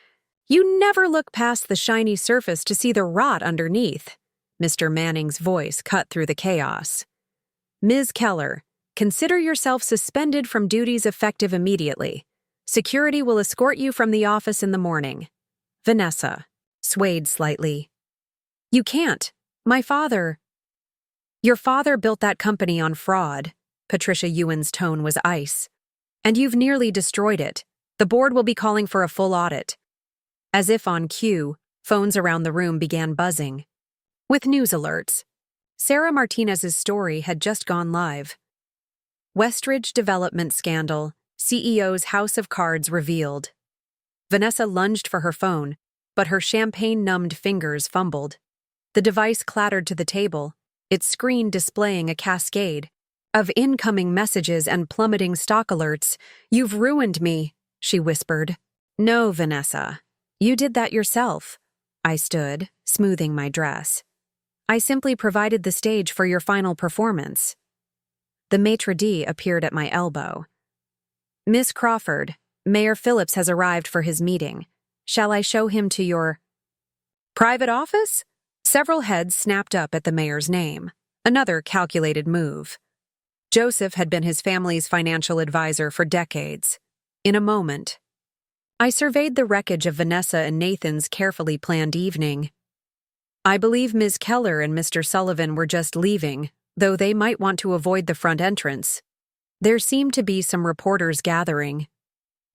You never look past the shiny surface to see the rot underneath. Mr. Manning's voice cut through the chaos. Ms. Keller, consider yourself suspended from duties effective immediately. Security will escort you from the office in the morning. Vanessa swayed slightly. You can't. My father. Your father built that company on fraud. Patricia Ewan's tone was ice. And you've nearly destroyed it. The board will be calling for a full audit. As if on cue, phones around the room began buzzing. With news alerts. Sarah Martinez's story had just gone live. Westridge development scandal, CEO's house of cards revealed. Vanessa lunged for her phone, but her champagne-numbed fingers fumbled. The device clattered to the table, its screen displaying a cascade of incoming messages and plummeting stock alerts. You've ruined me, she whispered. No, Vanessa. You did that yourself. I stood, smoothing my dress. I simply provided the stage for your final performance. The maitre d' appeared at my elbow. Miss Crawford, Mayor Phillips has arrived for his meeting. Shall I show him to your private office? Several heads snapped up at the mayor's name. Another calculated move. Joseph had been his family's financial advisor for decades. In a moment, I surveyed the wreckage of Vanessa and Nathan's carefully planned evening. I believe Ms. Keller and Mr. Sullivan were just leaving, though they might want to avoid the front entrance. There seemed to be some reporters gathering.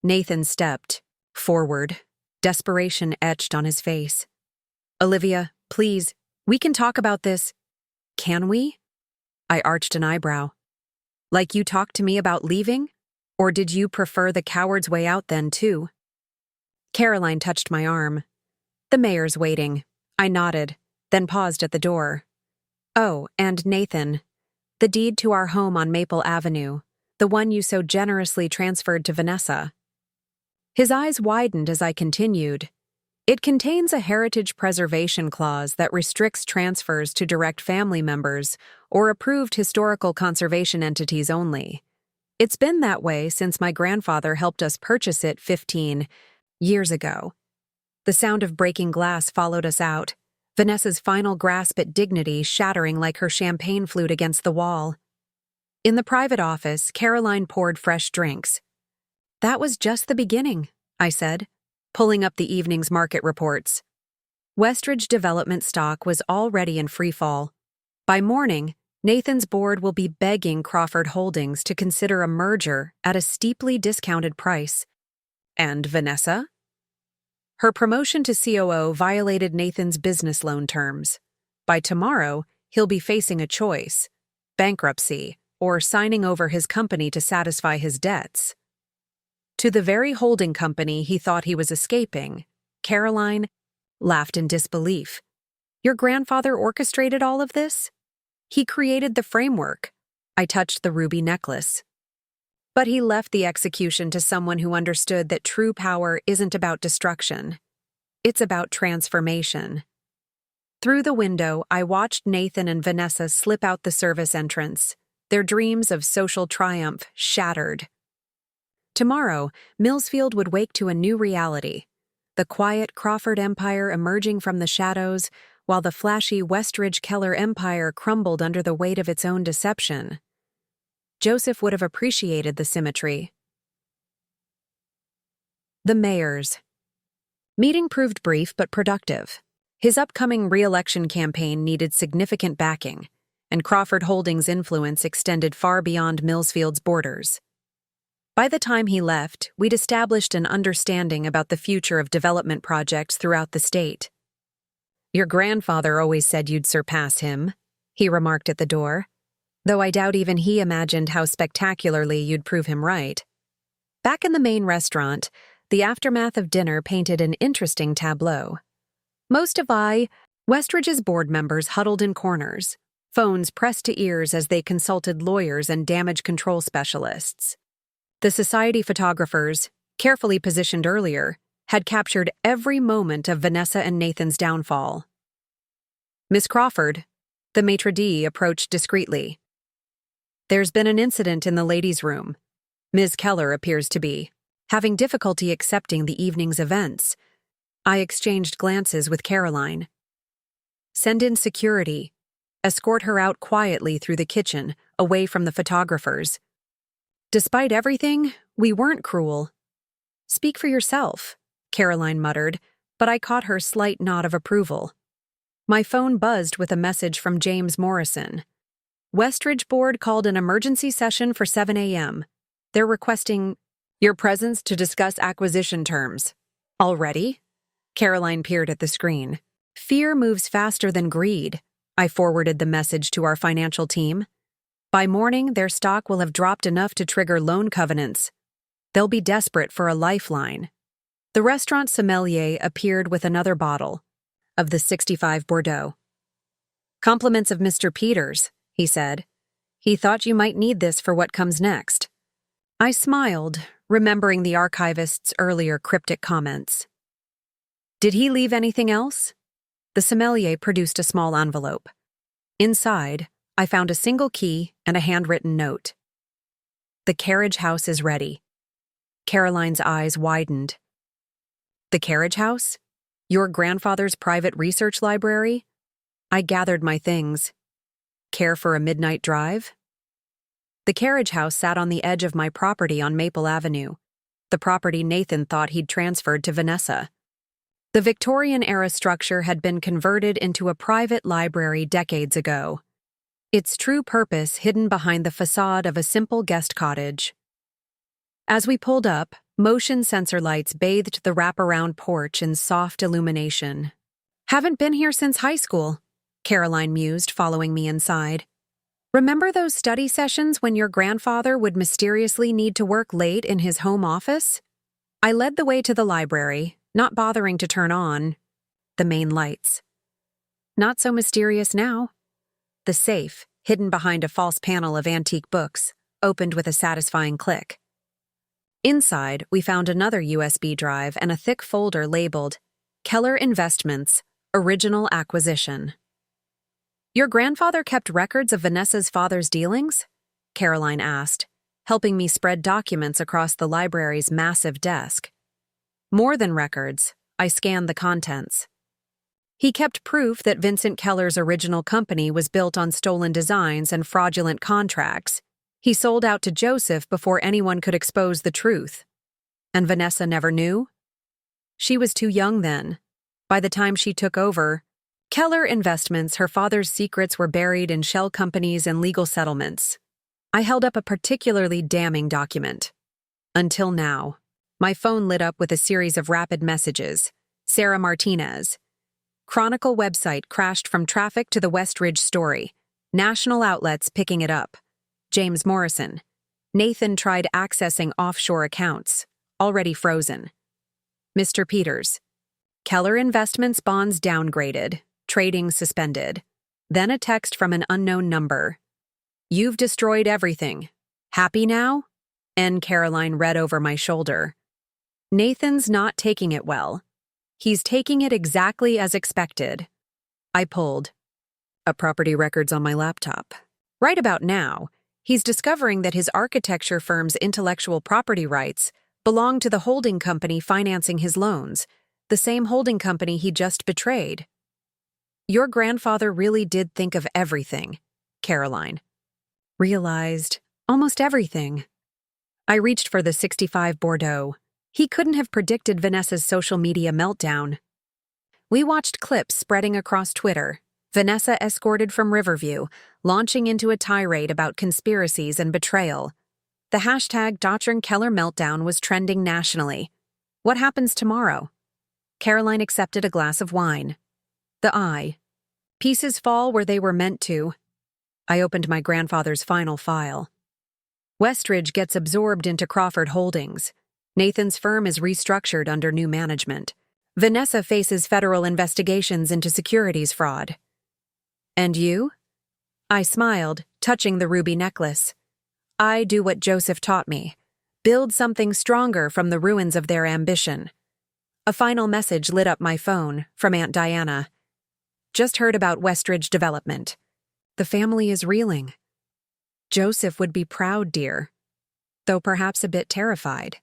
Nathan stepped forward, desperation etched on his face. Olivia, please, we can talk about this. Can we? I arched an eyebrow. Like you talked to me about leaving? Or did you prefer the coward's way out then, too? Caroline touched my arm. The mayor's waiting. I nodded, then paused at the door. Oh, and Nathan. The deed to our home on Maple Avenue, the one you so generously transferred to Vanessa. His eyes widened as I continued. It contains a heritage preservation clause that restricts transfers to direct family members or approved historical conservation entities only. It's been that way since my grandfather helped us purchase it 15 years ago. The sound of breaking glass followed us out, Vanessa's final grasp at dignity shattering like her champagne flute against the wall. In the private office, Caroline poured fresh drinks. That was just the beginning, I said, pulling up the evening's market reports. Westridge development stock was already in free fall. By morning, Nathan's board will be begging Crawford Holdings to consider a merger at a steeply discounted price. And Vanessa? Her promotion to COO violated Nathan's business loan terms. By tomorrow, he'll be facing a choice: bankruptcy or signing over his company to satisfy his debts. To the very holding company he thought he was escaping, Caroline laughed in disbelief. Your grandfather orchestrated all of this? He created the framework. I touched the ruby necklace. But he left the execution to someone who understood that true power isn't about destruction. It's about transformation. Through the window, I watched Nathan and Vanessa slip out the service entrance, their dreams of social triumph shattered. Tomorrow, Millsfield would wake to a new reality. The quiet Crawford empire emerging from the shadows, while the flashy Westridge Keller empire crumbled under the weight of its own deception. Joseph would have appreciated the symmetry. The Mayors. Meeting proved brief but productive. His upcoming re-election campaign needed significant backing, and Crawford Holdings' influence extended far beyond Millsfield's borders. By the time he left, we'd established an understanding about the future of development projects throughout the state. "Your grandfather always said you'd surpass him," he remarked at the door, though I doubt even he imagined how spectacularly you'd prove him right. Back in the main restaurant, the aftermath of dinner painted an interesting tableau. Most of Westridge's board members huddled in corners, phones pressed to ears as they consulted lawyers and damage control specialists. The society photographers, carefully positioned earlier, had captured every moment of Vanessa and Nathan's downfall. "Miss Crawford," the maitre d' approached discreetly. "There's been an incident in the ladies' room. Ms. Keller appears to be having difficulty accepting the evening's events." I exchanged glances with Caroline. "Send in security. Escort her out quietly through the kitchen, away from the photographers." "Despite everything, we weren't cruel." "Speak for yourself," Caroline muttered, but I caught her slight nod of approval. My phone buzzed with a message from James Morrison. "Westridge Board called an emergency session for 7 a.m. They're requesting your presence to discuss acquisition terms." "Already?" Caroline peered at the screen. "Fear moves faster than greed." I forwarded the message to our financial team. "By morning, their stock will have dropped enough to trigger loan covenants. They'll be desperate for a lifeline." The restaurant sommelier appeared with another bottle of the 65 Bordeaux. "Compliments of Mr. Peters," he said. "He thought you might need this for what comes next." I smiled, remembering the archivist's earlier cryptic comments. "Did he leave anything else?" The sommelier produced a small envelope. Inside, I found a single key and a handwritten note. "The carriage house is ready." Caroline's eyes widened. "The carriage house? Your grandfather's private research library?" I gathered my things. "Care for a midnight drive?" The carriage house sat on the edge of my property on Maple Avenue, the property Nathan thought he'd transferred to Vanessa. The Victorian-era structure had been converted into a private library decades ago, its true purpose hidden behind the facade of a simple guest cottage. As we pulled up, motion sensor lights bathed the wraparound porch in soft illumination. "Haven't been here since high school," Caroline mused, following me inside. "Remember those study sessions when your grandfather would mysteriously need to work late in his home office?" I led the way to the library, not bothering to turn on the main lights. Not so mysterious now. The safe, hidden behind a false panel of antique books, opened with a satisfying click. Inside, we found another USB drive and a thick folder labeled Keller Investments, Original Acquisition. "Your grandfather kept records of Vanessa's father's dealings?" Caroline asked, helping me spread documents across the library's massive desk. "More than records," I scanned the contents. "He kept proof that Vincent Keller's original company was built on stolen designs and fraudulent contracts. He sold out to Joseph before anyone could expose the truth. And Vanessa never knew? She was too young then. By the time she took over Keller Investments, her father's secrets were buried in shell companies and legal settlements." I held up a particularly damning document. "Until now." My phone lit up with a series of rapid messages. Sarah Martinez. Chronicle website crashed from traffic to the Westridge story. National outlets picking it up. James Morrison. Nathan tried accessing offshore accounts. Already frozen. Mr. Peters. Keller Investments bonds downgraded. Trading suspended. Then a text from an unknown number. "You've destroyed everything. Happy now?" And Caroline read over my shoulder. "Nathan's not taking it well. He's taking it exactly as expected." I pulled up property records on my laptop. Right about now, he's discovering that his architecture firm's intellectual property rights belong to the holding company financing his loans, the same holding company he just betrayed. "Your grandfather really did think of everything," Caroline realized Almost everything. I reached for the 65 Bordeaux. He couldn't have predicted Vanessa's social media meltdown. We watched clips spreading across Twitter. Vanessa escorted from Riverview, launching into a tirade about conspiracies and betrayal. The hashtag Dr. Keller meltdown was trending nationally. What happens tomorrow? Caroline accepted a glass of wine. The eye. Pieces fall where they were meant to. I opened my grandfather's final file. Westridge gets absorbed into Crawford Holdings. Nathan's firm is restructured under new management. Vanessa faces federal investigations into securities fraud. And you? I smiled, touching the ruby necklace. I do what Joseph taught me. Build something stronger from the ruins of their ambition. A final message lit up my phone, from Aunt Diana. Just heard about Westridge Development. The family is reeling. Joseph would be proud, dear, though perhaps a bit terrified.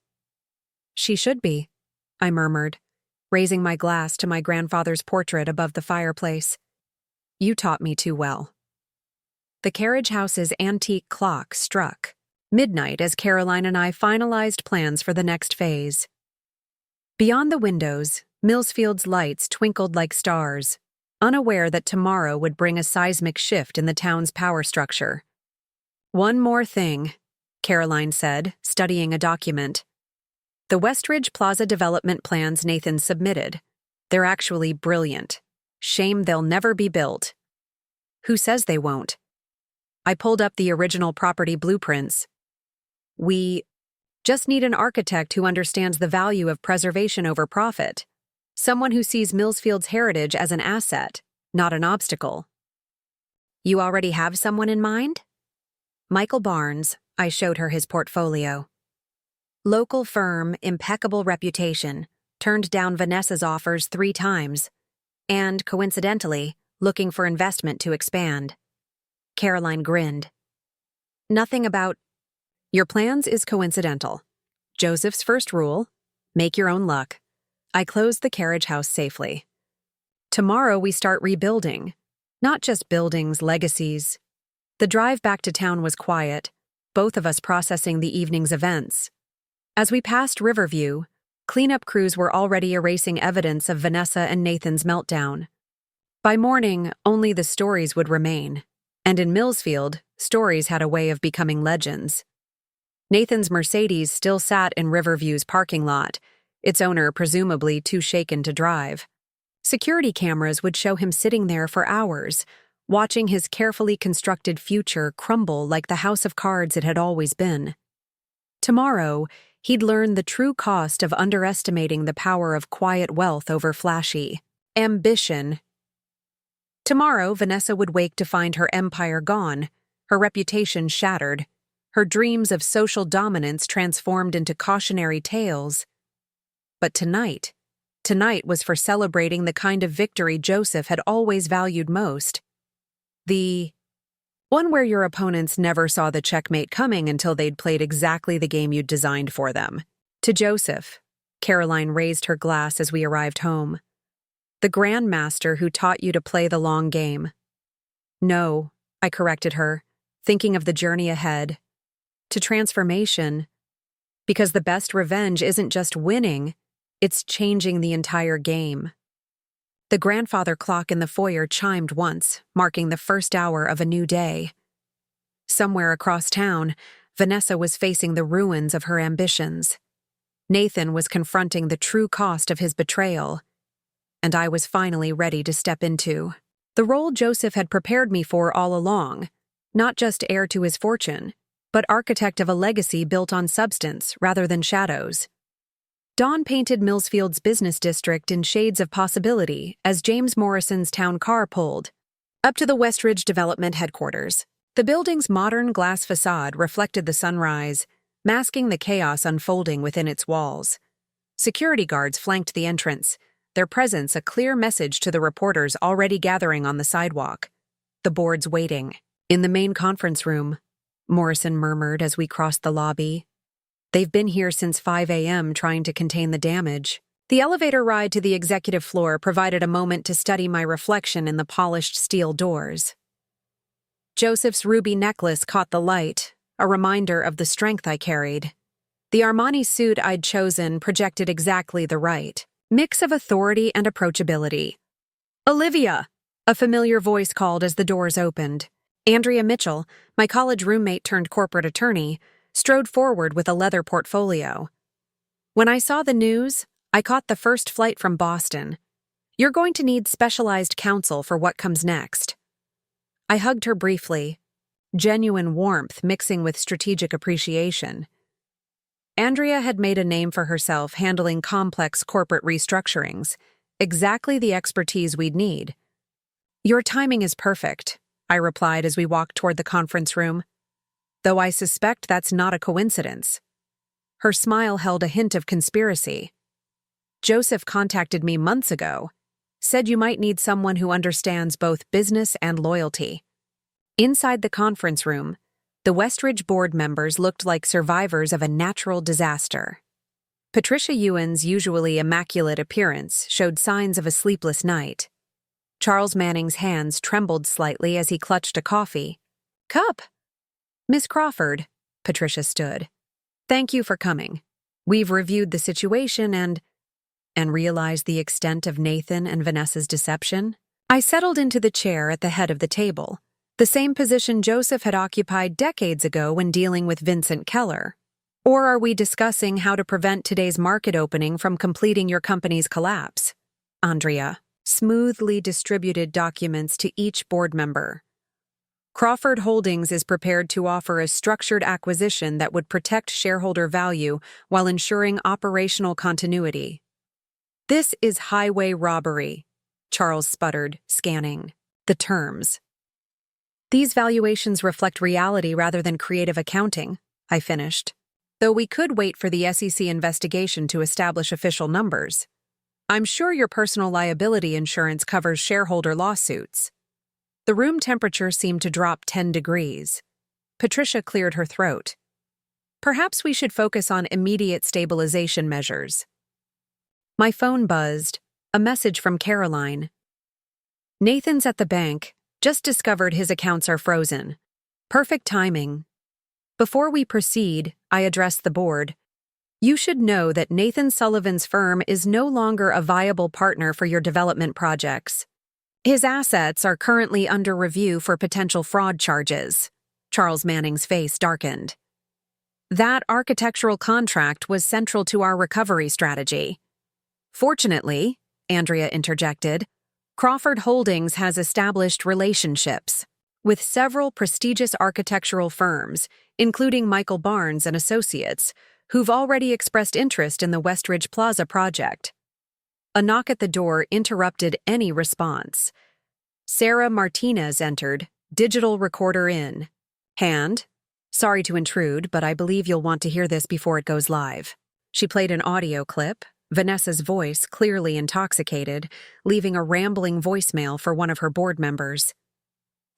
She should be, I murmured, raising my glass to my grandfather's portrait above the fireplace. You taught me too well. The carriage house's antique clock struck midnight as Caroline and I finalized plans for the next phase. Beyond the windows, Millsfield's lights twinkled like stars, unaware that tomorrow would bring a seismic shift in the town's power structure. One more thing, Caroline said, studying a document. The Westridge Plaza development plans Nathan submitted. They're actually brilliant. Shame they'll never be built. Who says they won't? I pulled up the original property blueprints. We just need an architect who understands the value of preservation over profit. Someone who sees Millsfield's heritage as an asset, not an obstacle. You already have someone in mind? Michael Barnes, I showed her his portfolio. Local firm, impeccable reputation, turned down Vanessa's offers 3 times. And, coincidentally, looking for investment to expand. Caroline grinned. Nothing about your plans is coincidental. Joseph's first rule, make your own luck. I closed the carriage house safely. Tomorrow we start rebuilding. Not just buildings, legacies. The drive back to town was quiet, both of us processing the evening's events. As we passed Riverview, cleanup crews were already erasing evidence of Vanessa and Nathan's meltdown. By morning, only the stories would remain. And in Millsfield, stories had a way of becoming legends. Nathan's Mercedes still sat in Riverview's parking lot, its owner presumably too shaken to drive. Security cameras would show him sitting there for hours, watching his carefully constructed future crumble like the house of cards it had always been. Tomorrow, he'd learn the true cost of underestimating the power of quiet wealth over flashy ambition. Tomorrow, Vanessa would wake to find her empire gone, her reputation shattered, her dreams of social dominance transformed into cautionary tales. But tonight was for celebrating the kind of victory Joseph had always valued most. The one where your opponents never saw the checkmate coming until they'd played exactly the game you'd designed for them. To Joseph, Caroline raised her glass as we arrived home. The grandmaster who taught you to play the long game. No, I corrected her, thinking of the journey ahead. To transformation. Because the best revenge isn't just winning, it's changing the entire game. The grandfather clock in the foyer chimed once, marking the first hour of a new day. Somewhere across town, Vanessa was facing the ruins of her ambitions. Nathan was confronting the true cost of his betrayal. And I was finally ready to step into the role Joseph had prepared me for all along, not just heir to his fortune, but architect of a legacy built on substance rather than shadows. Dawn painted Millsfield's business district in shades of possibility as James Morrison's town car pulled up to the Westridge Development headquarters. The building's modern glass facade reflected the sunrise, masking the chaos unfolding within its walls. Security guards flanked the entrance, their presence a clear message to the reporters already gathering on the sidewalk. The boards waiting. In the main conference room, Morrison murmured as we crossed the lobby. They've been here since 5 a.m. trying to contain the damage. The elevator ride to the executive floor provided a moment to study my reflection in the polished steel doors. Joseph's ruby necklace caught the light, a reminder of the strength I carried. The Armani suit I'd chosen projected exactly the right mix of authority and approachability. "Olivia!" a familiar voice called as the doors opened. Andrea Mitchell, my college roommate turned corporate attorney, strode forward with a leather portfolio. When I saw the news, I caught the first flight from Boston. "You're going to need specialized counsel for what comes next." I hugged her briefly, genuine warmth mixing with strategic appreciation. Andrea had made a name for herself handling complex corporate restructurings, exactly the expertise we'd need. "Your timing is perfect," I replied as we walked toward the conference room, "though I suspect that's not a coincidence." Her smile held a hint of conspiracy. "Joseph contacted me months ago, said you might need someone who understands both business and loyalty." Inside the conference room, the Westridge board members looked like survivors of a natural disaster. Patricia Ewan's usually immaculate appearance showed signs of a sleepless night. Charles Manning's hands trembled slightly as he clutched a coffee cup. "Miss Crawford," Patricia stood. "Thank you for coming. We've reviewed the situation and realized the extent of Nathan and Vanessa's deception." I settled into the chair at the head of the table, the same position Joseph had occupied decades ago when dealing with Vincent Keller. "Or are we discussing how to prevent today's market opening from completing your company's collapse?" Andrea smoothly distributed documents to each board member. "Crawford Holdings is prepared to offer a structured acquisition that would protect shareholder value while ensuring operational continuity." "This is highway robbery," Charles sputtered, scanning the terms. "These valuations reflect reality rather than creative accounting," I finished. "Though we could wait for the SEC investigation to establish official numbers. I'm sure your personal liability insurance covers shareholder lawsuits." The room temperature seemed to drop 10 degrees. Patricia cleared her throat. "Perhaps we should focus on immediate stabilization measures." My phone buzzed, a message from Caroline. "Nathan's at the bank. Just discovered his accounts are frozen. Perfect timing." Before we proceed, I addressed the board. "You should know that Nathan Sullivan's firm is no longer a viable partner for your development projects. His assets are currently under review for potential fraud charges." Charles Manning's face darkened. "That architectural contract was central to our recovery strategy." "Fortunately," Andrea interjected, "Crawford Holdings has established relationships with several prestigious architectural firms, including Michael Barnes and Associates, who've already expressed interest in the Westridge Plaza project." A knock at the door interrupted any response. Sarah Martinez entered, digital recorder in hand. "Sorry to intrude, but I believe you'll want to hear this before it goes live." She played an audio clip, Vanessa's voice clearly intoxicated, leaving a rambling voicemail for one of her board members.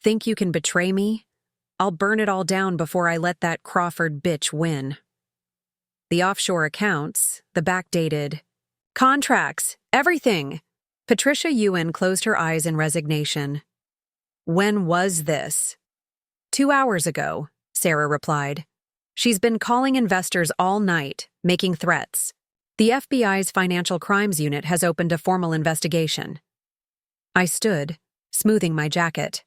"Think you can betray me? I'll burn it all down before I let that Crawford bitch win." The offshore accounts, the backdated contracts, everything. Patricia Ewan closed her eyes in resignation. "When was this?" 2 hours ago, Sarah replied. "She's been calling investors all night, making threats. The FBI's Financial Crimes Unit has opened a formal investigation." I stood, smoothing my jacket.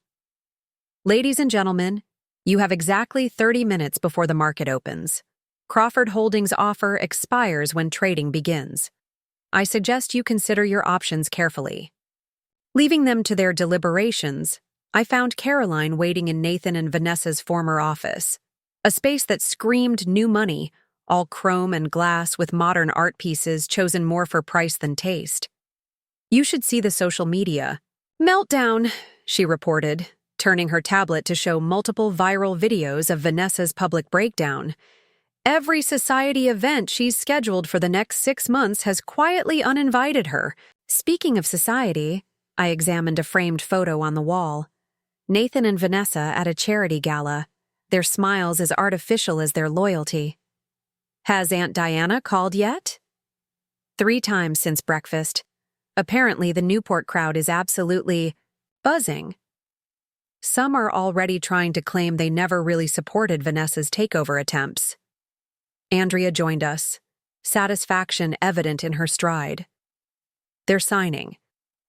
"Ladies and gentlemen, you have exactly 30 minutes before the market opens. Crawford Holdings' offer expires when trading begins. I suggest you consider your options carefully." Leaving them to their deliberations, I found Caroline waiting in Nathan and Vanessa's former office, a space that screamed new money, all chrome and glass with modern art pieces chosen more for price than taste. "You should see the social media." "Meltdown," she reported, turning her tablet to show multiple viral videos of Vanessa's public breakdown. "Every society event she's scheduled for the next 6 months has quietly uninvited her." Speaking of society, I examined a framed photo on the wall. Nathan and Vanessa at a charity gala, their smiles as artificial as their loyalty. "Has Aunt Diana called yet?" 3 times since breakfast. Apparently the Newport crowd is absolutely buzzing. Some are already trying to claim they never really supported Vanessa's takeover attempts. Andrea joined us, satisfaction evident in her stride. They're signing.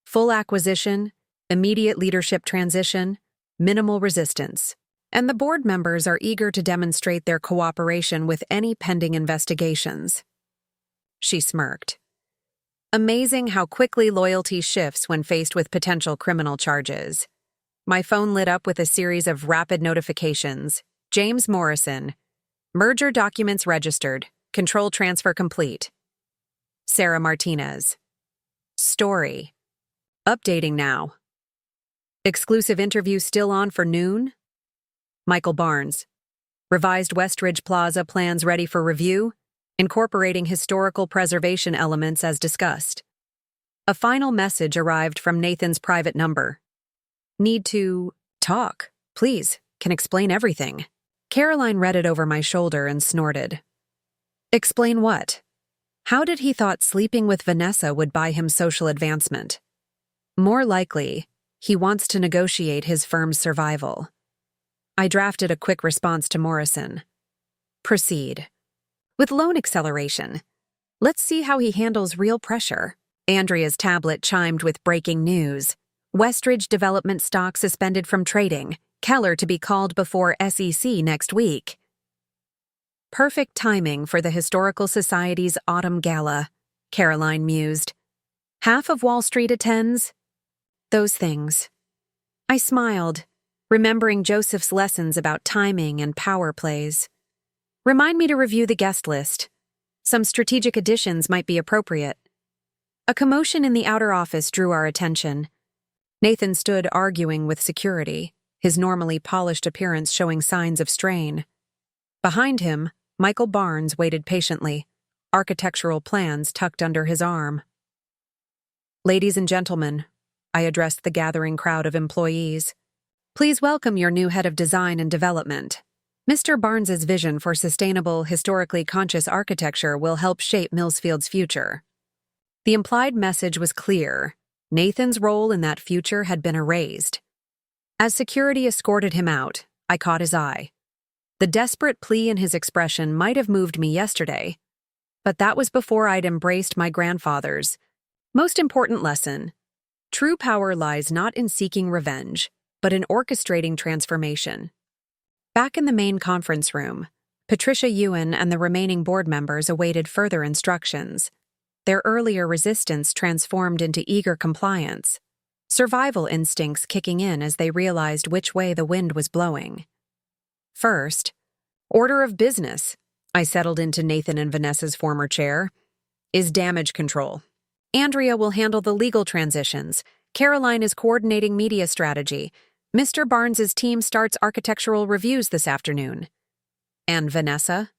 Full acquisition, immediate leadership transition, minimal resistance. And the board members are eager to demonstrate their cooperation with any pending investigations. She smirked. Amazing how quickly loyalty shifts when faced with potential criminal charges. My phone lit up with a series of rapid notifications. James Morrison. Merger documents registered. Control transfer complete. Sarah Martinez. Story. Updating now. Exclusive interview still on for noon? Michael Barnes. Revised Westridge Plaza plans ready for review, incorporating historical preservation elements as discussed. A final message arrived from Nathan's private number. Need to talk, please, can explain everything. Caroline read it over my shoulder and snorted. Explain what? How did he thought sleeping with Vanessa would buy him social advancement? More likely, he wants to negotiate his firm's survival. I drafted a quick response to Morrison. Proceed. With loan acceleration. Let's see how he handles real pressure. Andrea's tablet chimed with breaking news. Westridge Development stock suspended from trading. Keller to be called before SEC next week. Perfect timing for the Historical Society's autumn gala, Caroline mused. Half of Wall Street attends? Those things. I smiled, remembering Joseph's lessons about timing and power plays. Remind me to review the guest list. Some strategic additions might be appropriate. A commotion in the outer office drew our attention. Nathan stood arguing with security, his normally polished appearance showing signs of strain. Behind him, Michael Barnes waited patiently, architectural plans tucked under his arm. Ladies and gentlemen, I addressed the gathering crowd of employees. Please welcome your new head of design and development. Mr. Barnes's vision for sustainable, historically conscious architecture will help shape Millsfield's future. The implied message was clear. Nathan's role in that future had been erased. As security escorted him out, I caught his eye. The desperate plea in his expression might have moved me yesterday, but that was before I'd embraced my grandfather's most important lesson. True power lies not in seeking revenge, but in orchestrating transformation. Back in the main conference room, Patricia Ewan and the remaining board members awaited further instructions. Their earlier resistance transformed into eager compliance, survival instincts kicking in as they realized which way the wind was blowing. First, order of business, I settled into Nathan and Vanessa's former chair, is damage control. Andrea will handle the legal transitions. Caroline is coordinating media strategy. Mr. Barnes's team starts architectural reviews this afternoon. And Vanessa?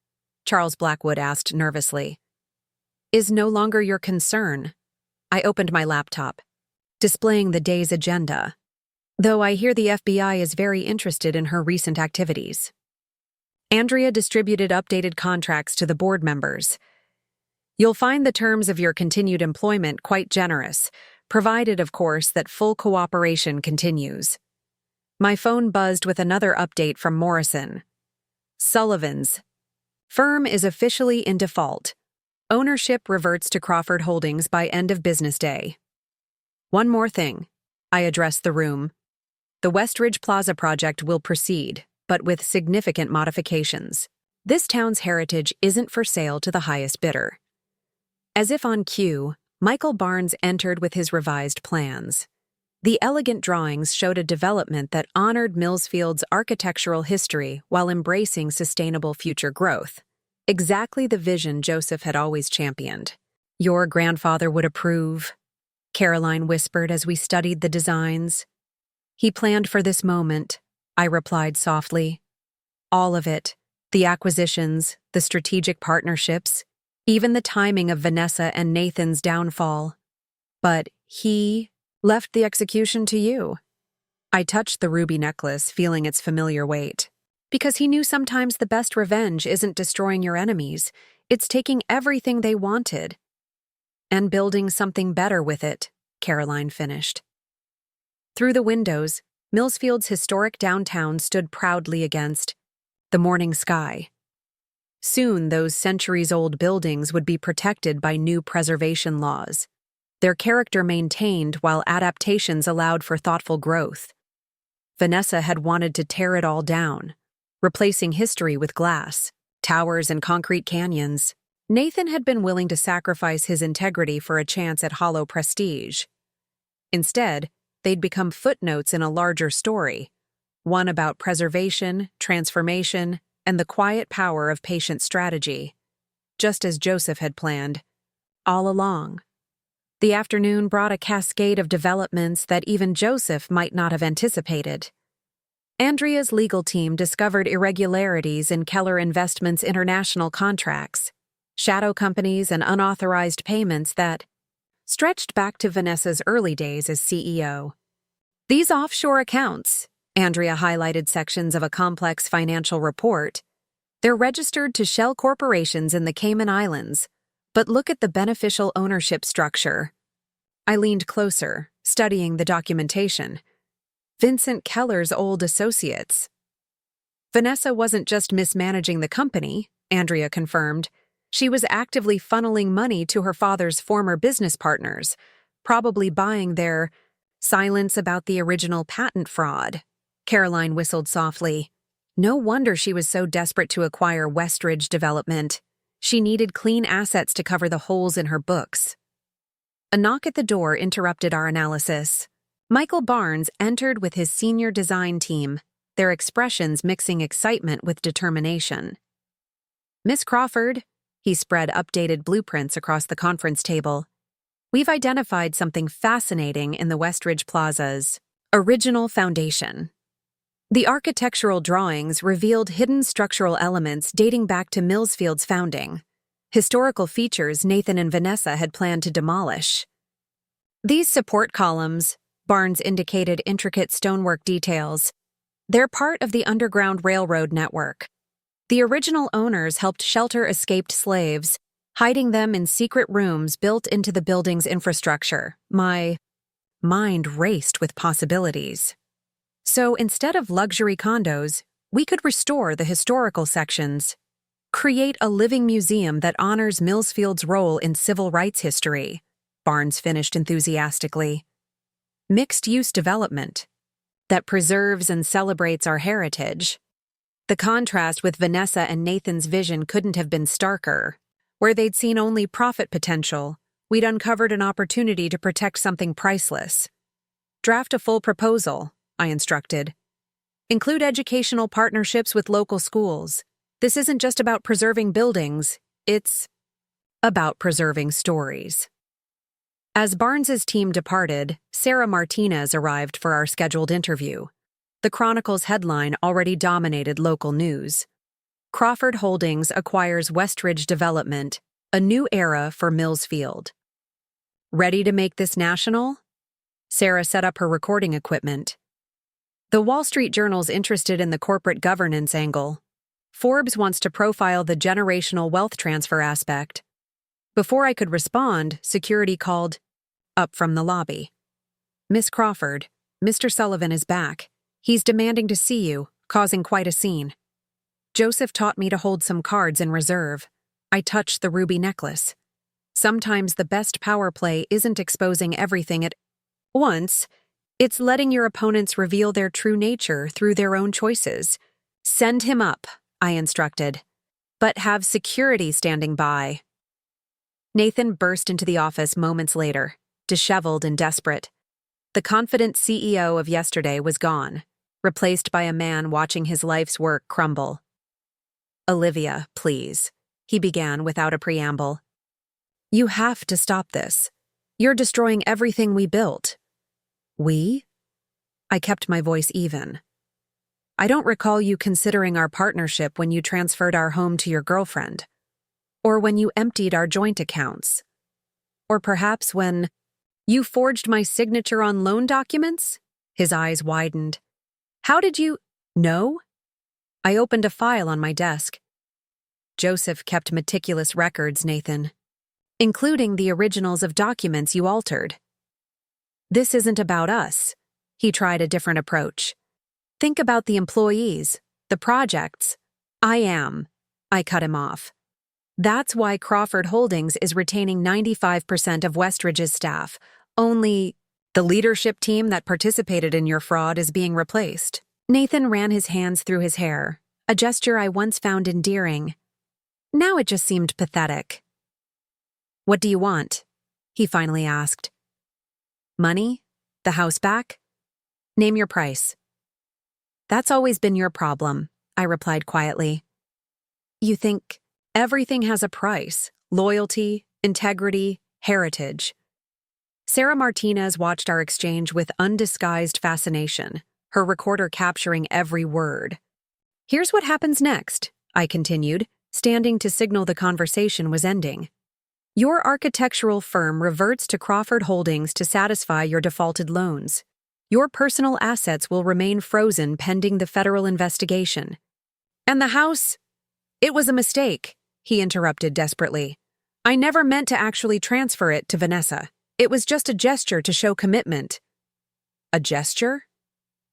Charles Blackwood asked nervously. Is no longer your concern. I opened my laptop, displaying the day's agenda, though I hear the FBI is very interested in her recent activities. Andrea distributed updated contracts to the board members. You'll find the terms of your continued employment quite generous, provided, of course, that full cooperation continues. My phone buzzed with another update from Morrison. Sullivan's firm is officially in default. Ownership reverts to Crawford Holdings by end of business day. One more thing. I addressed the room. The Westridge Plaza project will proceed, but with significant modifications. This town's heritage isn't for sale to the highest bidder. As if on cue, Michael Barnes entered with his revised plans. The elegant drawings showed a development that honored Millsfield's architectural history while embracing sustainable future growth. Exactly the vision Joseph had always championed. Your grandfather would approve, Caroline whispered as we studied the designs. He planned for this moment, I replied softly. All of it, the acquisitions, the strategic partnerships, even the timing of Vanessa and Nathan's downfall. But he left the execution to you. I touched the ruby necklace, feeling its familiar weight. Because he knew sometimes the best revenge isn't destroying your enemies, it's taking everything they wanted and building something better with it, Caroline finished. Through the windows, Millsfield's historic downtown stood proudly against the morning sky. Soon, those centuries-old buildings would be protected by new preservation laws, their character maintained while adaptations allowed for thoughtful growth. Vanessa had wanted to tear it all down, replacing history with glass, towers, and concrete canyons. Nathan had been willing to sacrifice his integrity for a chance at hollow prestige. Instead, they'd become footnotes in a larger story, one about preservation, transformation, and the quiet power of patient strategy, just as Joseph had planned, all along. The afternoon brought a cascade of developments that even Joseph might not have anticipated. Andrea's legal team discovered irregularities in Keller Investments' international contracts, shadow companies, and unauthorized payments that stretched back to Vanessa's early days as CEO. These offshore accounts, Andrea highlighted sections of a complex financial report, they're registered to shell corporations in the Cayman Islands, but look at the beneficial ownership structure. I leaned closer, studying the documentation. Vincent Keller's old associates. Vanessa wasn't just mismanaging the company, Andrea confirmed. She was actively funneling money to her father's former business partners, probably buying their silence about the original patent fraud. Caroline whistled softly. No wonder she was so desperate to acquire Westridge Development. She needed clean assets to cover the holes in her books. A knock at the door interrupted our analysis. Michael Barnes entered with his senior design team, their expressions mixing excitement with determination. Miss Crawford, he spread updated blueprints across the conference table. We've identified something fascinating in the Westridge Plaza's original foundation. The architectural drawings revealed hidden structural elements dating back to Millsfield's founding, historical features Nathan and Vanessa had planned to demolish. These support columns, Barnes indicated intricate stonework details, they're part of the Underground Railroad network. The original owners helped shelter escaped slaves, hiding them in secret rooms built into the building's infrastructure. My mind raced with possibilities. So instead of luxury condos, we could restore the historical sections, create a living museum that honors Millsfield's role in civil rights history, Barnes finished enthusiastically. Mixed-use development that preserves and celebrates our heritage. The contrast with Vanessa and Nathan's vision couldn't have been starker. Where they'd seen only profit potential, we'd uncovered an opportunity to protect something priceless. Draft a full proposal, I instructed. Include educational partnerships with local schools. This isn't just about preserving buildings, it's about preserving stories. As Barnes's team departed, Sarah Martinez arrived for our scheduled interview. The Chronicle's headline already dominated local news. Crawford Holdings acquires Westridge Development, a new era for Millsfield. Ready to make this national? Sarah set up her recording equipment. The Wall Street Journal's interested in the corporate governance angle. Forbes wants to profile the generational wealth transfer aspect. Before I could respond, security called up from the lobby. Miss Crawford, Mr. Sullivan is back. He's demanding to see you, causing quite a scene. Joseph taught me to hold some cards in reserve. I touched the ruby necklace. Sometimes the best power play isn't exposing everything at once. It's letting your opponents reveal their true nature through their own choices. Send him up, I instructed. But have security standing by. Nathan burst into the office moments later, disheveled and desperate. The confident CEO of yesterday was gone, replaced by a man watching his life's work crumble. Olivia, please, he began without a preamble. You have to stop this. You're destroying everything we built. We? I kept my voice even. I don't recall you considering our partnership when you transferred our home to your girlfriend. Or when you emptied our joint accounts. Or perhaps when you forged my signature on loan documents? His eyes widened. How did you know? I opened a file on my desk. Joseph kept meticulous records, Nathan, including the originals of documents you altered. This isn't about us. He tried a different approach. Think about the employees, the projects. I cut him off. That's why Crawford Holdings is retaining 95% of Westridge's staff. Only the leadership team that participated in your fraud is being replaced. Nathan ran his hands through his hair, a gesture I once found endearing. Now it just seemed pathetic. What do you want? He finally asked. Money? The house back? Name your price. That's always been your problem, I replied quietly. You think everything has a price: loyalty, integrity, heritage. Sarah Martinez watched our exchange with undisguised fascination, her recorder capturing every word. Here's what happens next, I continued, standing to signal the conversation was ending. Your architectural firm reverts to Crawford Holdings to satisfy your defaulted loans. Your personal assets will remain frozen pending the federal investigation. And the house? It was a mistake, he interrupted desperately. I never meant to actually transfer it to Vanessa. It was just a gesture to show commitment. A gesture?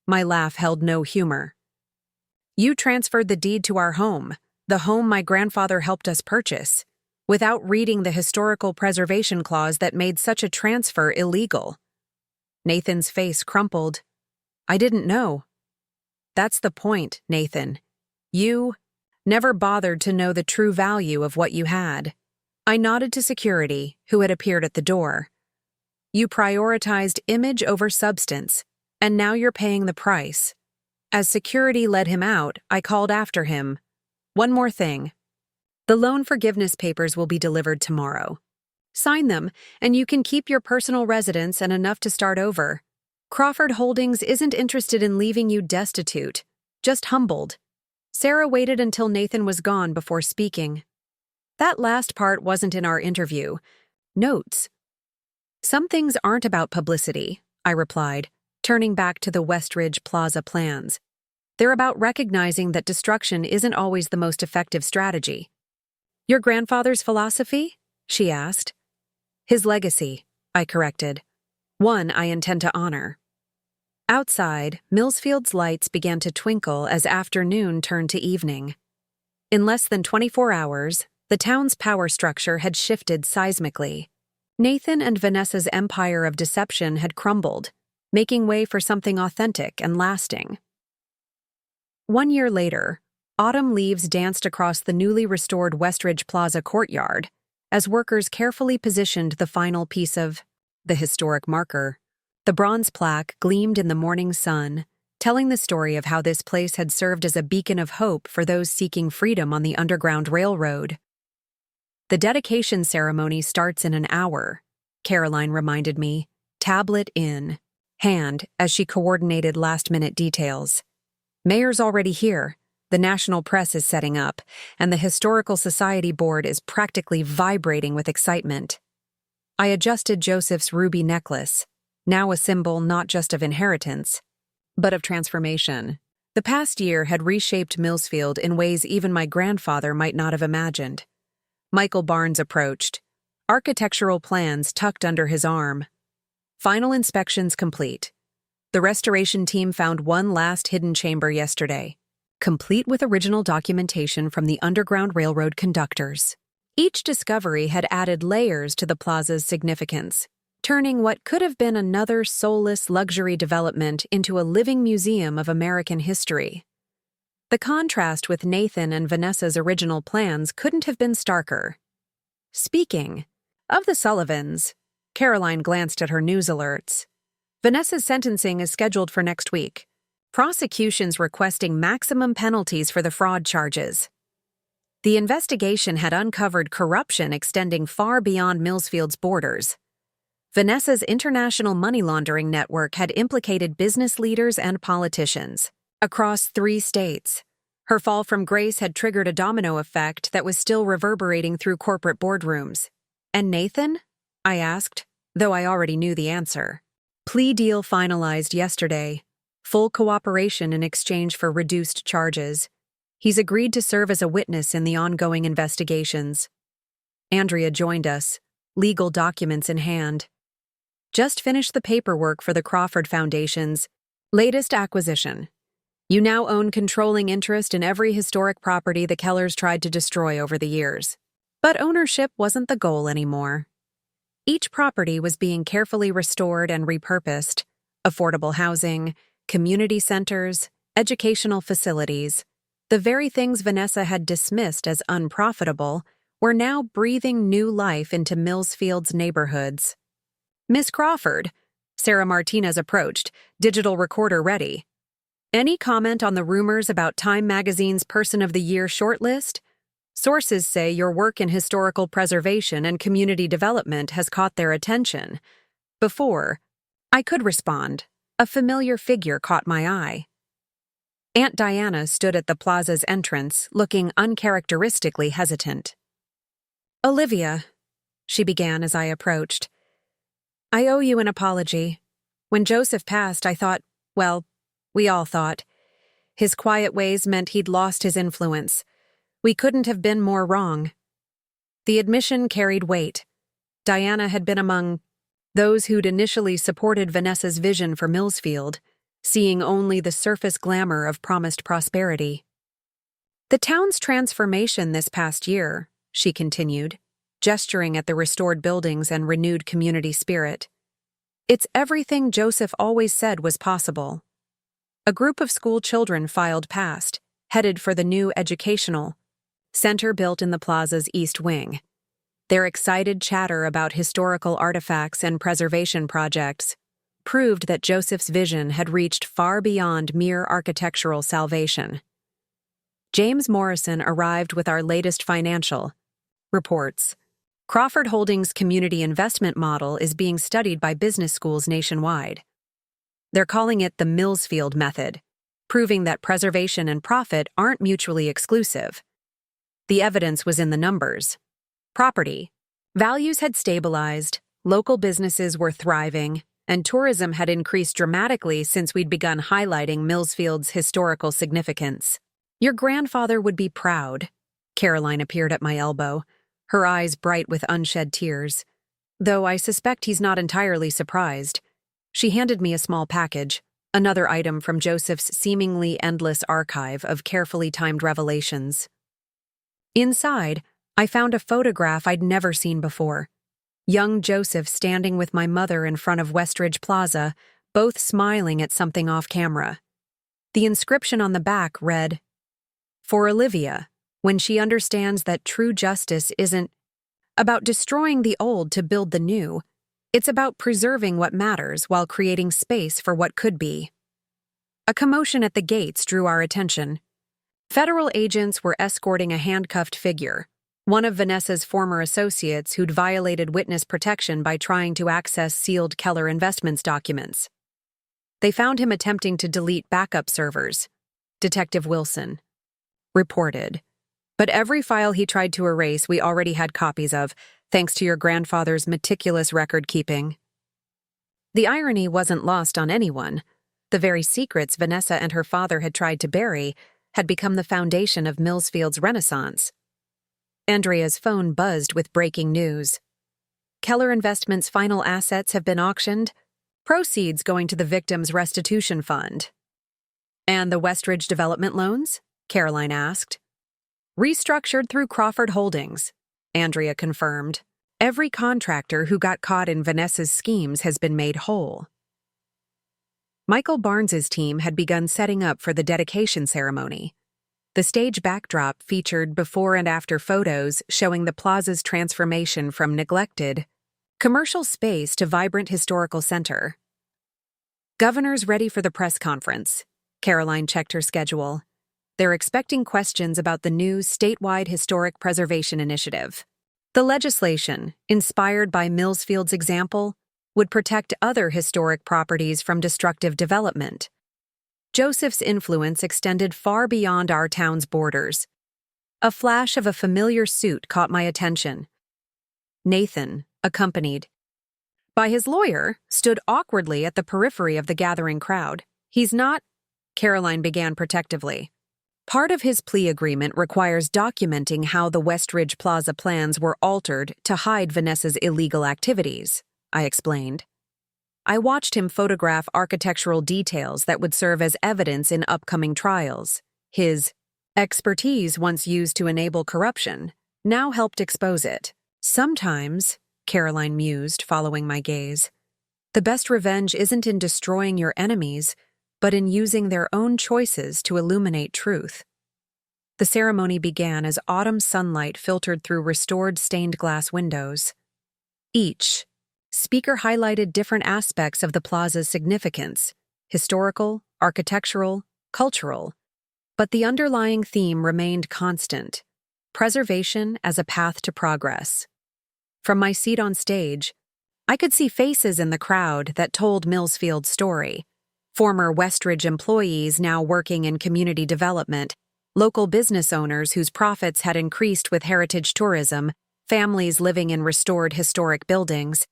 My laugh held no humor. You transferred the deed to our home, the home my grandfather helped us purchase, without reading the historical preservation clause that made such a transfer illegal. Nathan's face crumpled. I didn't know. That's the point, Nathan. You never bothered to know the true value of what you had. I nodded to security, who had appeared at the door. You prioritized image over substance, and now you're paying the price. As security led him out, I called after him. One more thing. The loan forgiveness papers will be delivered tomorrow. Sign them, and you can keep your personal residence and enough to start over. Crawford Holdings isn't interested in leaving you destitute, just humbled. Sarah waited until Nathan was gone before speaking. That last part wasn't in our interview. Notes. Some things aren't about publicity, I replied, turning back to the Westridge Plaza plans. They're about recognizing that destruction isn't always the most effective strategy. Your grandfather's philosophy? She asked. His legacy, I corrected. One I intend to honor. Outside, Millsfield's lights began to twinkle as afternoon turned to evening. In less than 24 hours, the town's power structure had shifted seismically. Nathan and Vanessa's empire of deception had crumbled, making way for something authentic and lasting. 1 year later, autumn leaves danced across the newly restored Westridge Plaza courtyard as workers carefully positioned the final piece of the historic marker. The bronze plaque gleamed in the morning sun, telling the story of how this place had served as a beacon of hope for those seeking freedom on the Underground Railroad. The dedication ceremony starts in an hour, Caroline reminded me, tablet in hand as she coordinated last-minute details. Mayor's already here, the national press is setting up, and the Historical Society board is practically vibrating with excitement. I adjusted Joseph's ruby necklace, now a symbol not just of inheritance, but of transformation. The past year had reshaped Millsfield in ways even my grandfather might not have imagined. Michael Barnes approached, architectural plans tucked under his arm. Final inspections complete. The restoration team found one last hidden chamber yesterday, complete with original documentation from the Underground Railroad conductors. Each discovery had added layers to the plaza's significance, turning what could have been another soulless luxury development into a living museum of American history. The contrast with Nathan and Vanessa's original plans couldn't have been starker. Speaking of the Sullivans, Caroline glanced at her news alerts. Vanessa's sentencing is scheduled for next week. Prosecution's requesting maximum penalties for the fraud charges. The investigation had uncovered corruption extending far beyond Millsfield's borders. Vanessa's international money laundering network had implicated business leaders and politicians across 3 states. Her fall from grace had triggered a domino effect that was still reverberating through corporate boardrooms. And Nathan? I asked, though I already knew the answer. Plea deal finalized yesterday. Full cooperation in exchange for reduced charges. He's agreed to serve as a witness in the ongoing investigations. Andrea joined us, legal documents in hand. Just finished the paperwork for the Crawford Foundation's latest acquisition. You now own controlling interest in every historic property the Kellers tried to destroy over the years. But ownership wasn't the goal anymore. Each property was being carefully restored and repurposed: affordable housing, community centers, educational facilities. The very things Vanessa had dismissed as unprofitable were now breathing new life into Millsfield's neighborhoods. "Miss Crawford," Sarah Martinez approached, digital recorder ready. "Any comment on the rumors about Time Magazine's Person of the Year shortlist? Sources say your work in historical preservation and community development has caught their attention." Before I could respond, a familiar figure caught my eye. Aunt Diana stood at the plaza's entrance, looking uncharacteristically hesitant. "Olivia," she began as I approached, "I owe you an apology. When Joseph passed, I thought, well, we all thought, his quiet ways meant he'd lost his influence. We couldn't have been more wrong." The admission carried weight. Diana had been among those who'd initially supported Vanessa's vision for Millsfield, seeing only the surface glamour of promised prosperity. "The town's transformation this past year," she continued, gesturing at the restored buildings and renewed community spirit. "It's everything Joseph always said was possible." A group of school children filed past, headed for the new educational center built in the plaza's east wing. Their excited chatter about historical artifacts and preservation projects proved that Joseph's vision had reached far beyond mere architectural salvation. James Morrison arrived with our latest financial reports. Crawford Holdings' community investment model is being studied by business schools nationwide. They're calling it the Millsfield method, proving that preservation and profit aren't mutually exclusive. The evidence was in the numbers. Property values had stabilized, local businesses were thriving, and tourism had increased dramatically since we'd begun highlighting Millsfield's historical significance. "Your grandfather would be proud." Caroline appeared at my elbow, her eyes bright with unshed tears. Though I suspect he's not entirely surprised. She handed me a small package, another item from Joseph's seemingly endless archive of carefully timed revelations. Inside, I found a photograph I'd never seen before. Young Joseph standing with my mother in front of Westridge Plaza, both smiling at something off camera. The inscription on the back read, "For Olivia, when she understands that true justice isn't about destroying the old to build the new, it's about preserving what matters while creating space for what could be." A commotion at the gates drew our attention. Federal agents were escorting a handcuffed figure, one of Vanessa's former associates who'd violated witness protection by trying to access sealed Keller Investments documents. They found him attempting to delete backup servers, Detective Wilson reported. "But every file he tried to erase we already had copies of, thanks to your grandfather's meticulous record-keeping." The irony wasn't lost on anyone. The very secrets Vanessa and her father had tried to bury had become the foundation of Millsfield's renaissance. Andrea's phone buzzed with breaking news. "Keller Investments' final assets have been auctioned, proceeds going to the victims' restitution fund." "And the Westridge development loans?" Caroline asked. "Restructured through Crawford Holdings," Andrea confirmed. "Every contractor who got caught in Vanessa's schemes has been made whole." Michael Barnes's team had begun setting up for the dedication ceremony. The stage backdrop featured before and after photos showing the plaza's transformation from neglected commercial space to vibrant historical center. "Governor's ready for the press conference." Caroline checked her schedule. "They're expecting questions about the new statewide historic preservation initiative. The legislation, inspired by Millsfield's example, would protect other historic properties from destructive development. Joseph's influence extended far beyond our town's borders. A flash of a familiar suit caught my attention. Nathan, accompanied by his lawyer, stood awkwardly at the periphery of the gathering crowd. "He's not," Caroline began protectively. "Part of his plea agreement requires documenting how the Westridge Plaza plans were altered to hide Vanessa's illegal activities," I explained. I watched him photograph architectural details that would serve as evidence in upcoming trials. His expertise, once used to enable corruption, now helped expose it. Sometimes, Caroline mused, following my gaze, the best revenge isn't in destroying your enemies, but in using their own choices to illuminate truth. The ceremony began as autumn sunlight filtered through restored stained glass windows. Each speaker highlighted different aspects of the plaza's significance: historical, architectural, cultural. But the underlying theme remained constant: preservation as a path to progress. From my seat on stage, I could see faces in the crowd that told Millsfield's story. Former Westridge employees now working in community development, local business owners whose profits had increased with heritage tourism, families living in restored historic buildings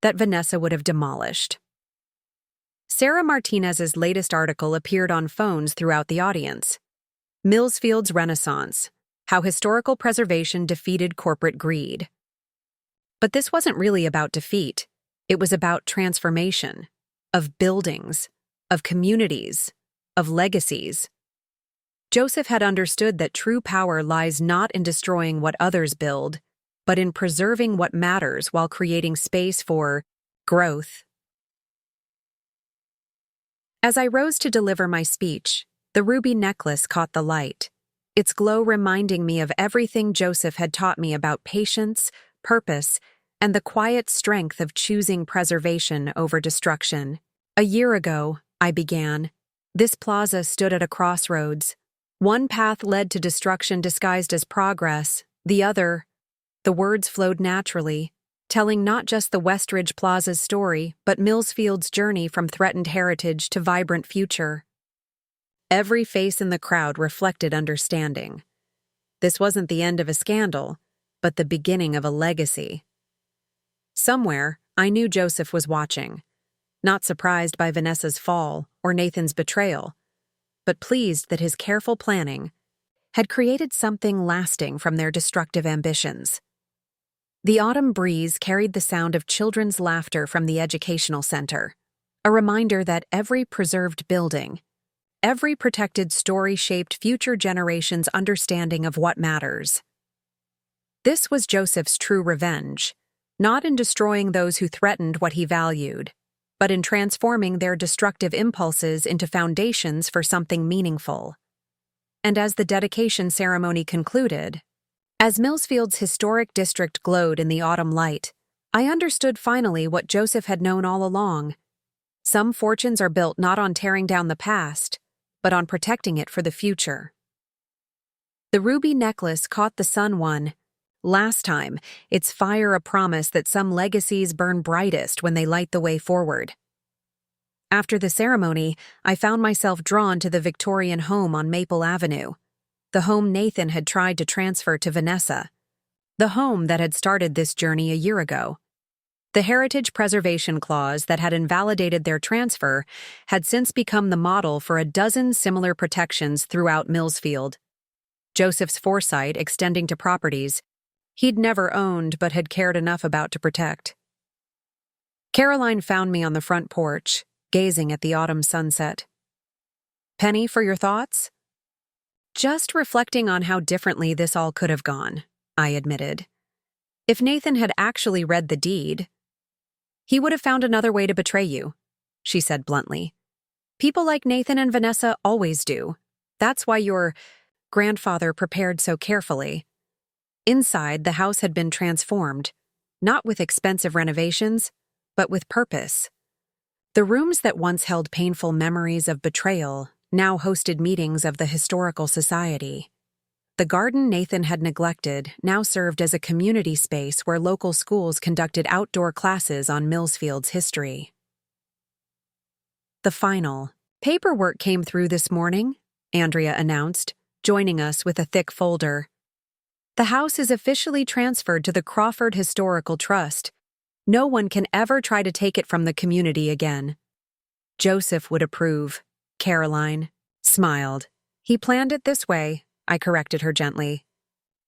that Vanessa would have demolished. Sarah Martinez's latest article appeared on phones throughout the audience. Millsfield's Renaissance: How Historical Preservation Defeated Corporate Greed. But this wasn't really about defeat. It was about transformation, of buildings, of communities, of legacies. Joseph had understood that true power lies not in destroying what others build, but in preserving what matters while creating space for growth. As I rose to deliver my speech, the ruby necklace caught the light, its glow reminding me of everything Joseph had taught me about patience, purpose, and the quiet strength of choosing preservation over destruction. A year ago, I began, this plaza stood at a crossroads. One path led to destruction disguised as progress, the other. The words flowed naturally, telling not just the Westridge Plaza's story, but Millsfield's journey from threatened heritage to vibrant future. Every face in the crowd reflected understanding. This wasn't the end of a scandal, but the beginning of a legacy. Somewhere, I knew Joseph was watching, not surprised by Vanessa's fall or Nathan's betrayal, but pleased that his careful planning had created something lasting from their destructive ambitions. The autumn breeze carried the sound of children's laughter from the educational center, a reminder that every preserved building, every protected story shaped future generations' understanding of what matters. This was Joseph's true revenge, not in destroying those who threatened what he valued, but in transforming their destructive impulses into foundations for something meaningful. And as the dedication ceremony concluded, as Millsfield's historic district glowed in the autumn light, I understood finally what Joseph had known all along. Some fortunes are built not on tearing down the past, but on protecting it for the future. The ruby necklace caught the sun one. Last time, its fire a promise that some legacies burn brightest when they light the way forward. After the ceremony, I found myself drawn to the Victorian home on Maple Avenue, the home Nathan had tried to transfer to Vanessa, the home that had started this journey a year ago. The Heritage Preservation Clause that had invalidated their transfer had since become the model for a dozen similar protections throughout Millsfield. Joseph's foresight extending to properties he'd never owned but had cared enough about to protect. Caroline found me on the front porch, gazing at the autumn sunset. "Penny, for your thoughts?" "Just reflecting on how differently this all could have gone," I admitted. "If Nathan had actually read the deed, he would have found another way to betray you," she said bluntly. "People like Nathan and Vanessa always do. That's why your grandfather prepared so carefully." Inside, the house had been transformed, not with expensive renovations, but with purpose. The rooms that once held painful memories of betrayal now hosted meetings of the Historical Society. The garden Nathan had neglected now served as a community space where local schools conducted outdoor classes on Millsfield's history. The final paperwork came through this morning, Andrea announced, joining us with a thick folder. "The house is officially transferred to the Crawford Historical Trust. No one can ever try to take it from the community again." "Joseph would approve," Caroline smiled. "He planned it this way," I corrected her gently.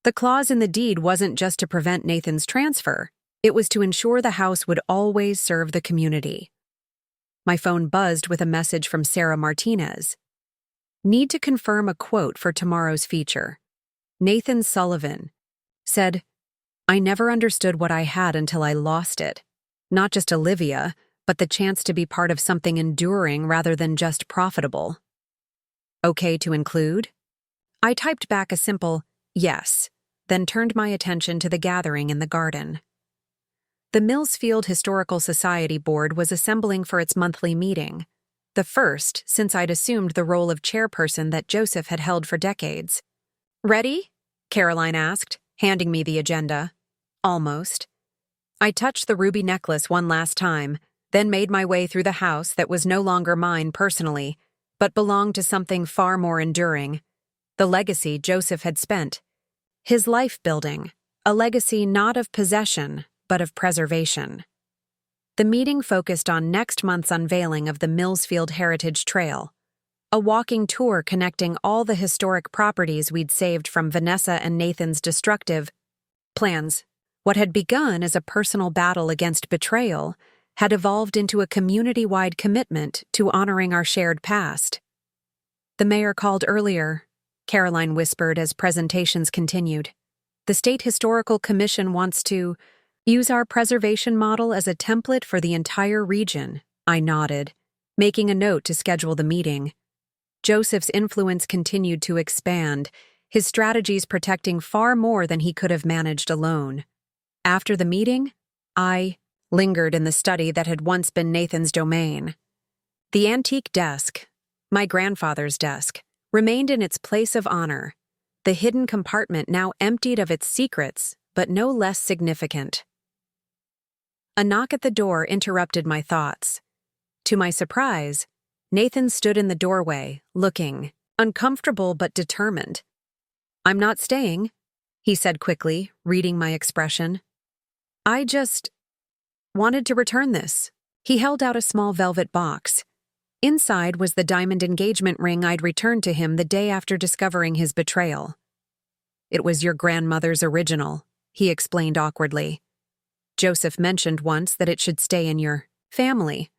"The clause in the deed wasn't just to prevent Nathan's transfer. It was to ensure the house would always serve the community. My phone buzzed with a message from Sarah Martinez. Need to confirm a quote for tomorrow's feature. Nathan Sullivan said, I never understood what I had until I lost it. Not just Olivia, but the chance to be part of something enduring rather than just profitable. Okay to include? I typed back a simple yes, then turned my attention to the gathering in the garden. The Millsfield Historical Society Board was assembling for its monthly meeting, the first since I'd assumed the role of chairperson that Joseph had held for decades. Ready? Caroline asked, handing me the agenda. Almost. I touched the ruby necklace one last time, then made my way through the house that was no longer mine personally, but belonged to something far more enduring. The legacy Joseph had spent. His life building, a legacy not of possession, but of preservation. The meeting focused on next month's unveiling of the Millsfield Heritage Trail, a walking tour connecting all the historic properties we'd saved from Vanessa and Nathan's destructive plans. What had begun as a personal battle against betrayal had evolved into a community-wide commitment to honoring our shared past. The mayor called earlier, Caroline whispered as presentations continued. The State Historical Commission wants to use our preservation model as a template for the entire region, I nodded, making a note to schedule the meeting. Joseph's influence continued to expand, his strategies protecting far more than he could have managed alone. After the meeting, I lingered in the study that had once been Nathan's domain. The antique desk, my grandfather's desk, remained in its place of honor, the hidden compartment now emptied of its secrets, but no less significant. A knock at the door interrupted my thoughts. To my surprise, Nathan stood in the doorway, looking uncomfortable but determined. I'm not staying, he said quickly, reading my expression. I just wanted to return this. He held out a small velvet box. Inside was the diamond engagement ring I'd returned to him the day after discovering his betrayal. It was your grandmother's original, he explained awkwardly. Joseph mentioned once that it should stay in your family.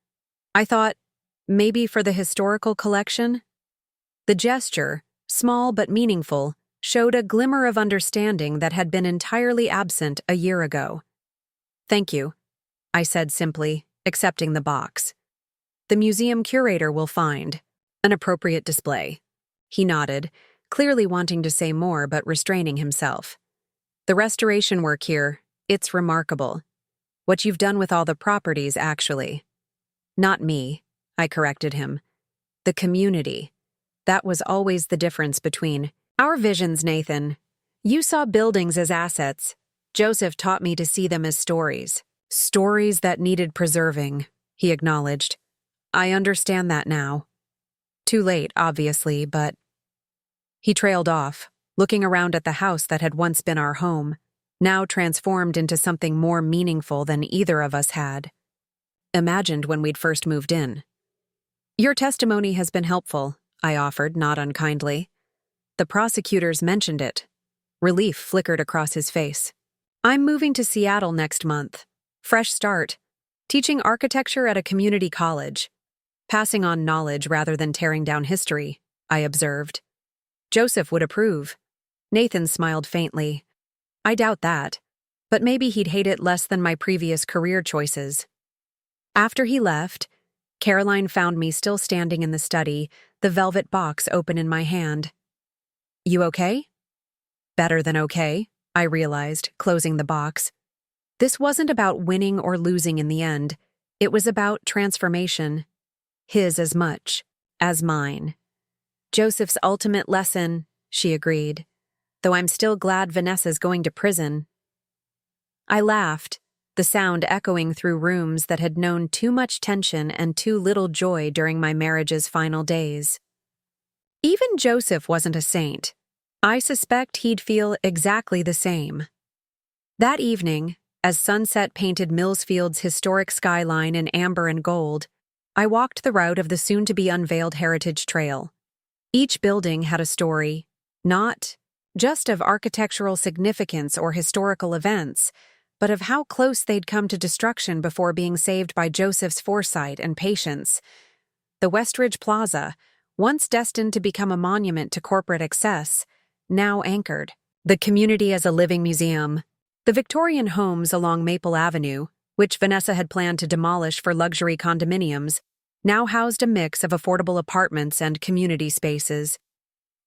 I thought, maybe for the historical collection? The gesture, small but meaningful, showed a glimmer of understanding that had been entirely absent a year ago. Thank you, I said simply, accepting the box. The museum curator will find an appropriate display. He nodded, clearly wanting to say more but restraining himself. The restoration work here, it's remarkable. What you've done with all the properties, actually. Not me, I corrected him. The community. That was always the difference between our visions, Nathan. You saw buildings as assets. Joseph taught me to see them as stories. Stories that needed preserving, he acknowledged. I understand that now. Too late, obviously, but... He trailed off, looking around at the house that had once been our home, now transformed into something more meaningful than either of us had imagined when we'd first moved in. Your testimony has been helpful, I offered, not unkindly. The prosecutors mentioned it. Relief flickered across his face. I'm moving to Seattle next month. Fresh start. Teaching architecture at a community college. Passing on knowledge rather than tearing down history, I observed. Joseph would approve. Nathan smiled faintly. I doubt that, but maybe he'd hate it less than my previous career choices. After he left, Caroline found me still standing in the study, the velvet box open in my hand. You okay? Better than okay, I realized, closing the box. This wasn't about winning or losing in the end. It was about transformation. His as much as mine. Joseph's ultimate lesson, she agreed, though I'm still glad Vanessa's going to prison. I laughed, the sound echoing through rooms that had known too much tension and too little joy during my marriage's final days. Even Joseph wasn't a saint. I suspect he'd feel exactly the same. That evening, as sunset painted Millsfield's historic skyline in amber and gold, I walked the route of the soon-to-be unveiled Heritage Trail. Each building had a story, not just of architectural significance or historical events, but of how close they'd come to destruction before being saved by Joseph's foresight and patience. The Westridge Plaza, once destined to become a monument to corporate excess, now anchored the community as a living museum. The Victorian homes along Maple Avenue, which Vanessa had planned to demolish for luxury condominiums, now housed a mix of affordable apartments and community spaces.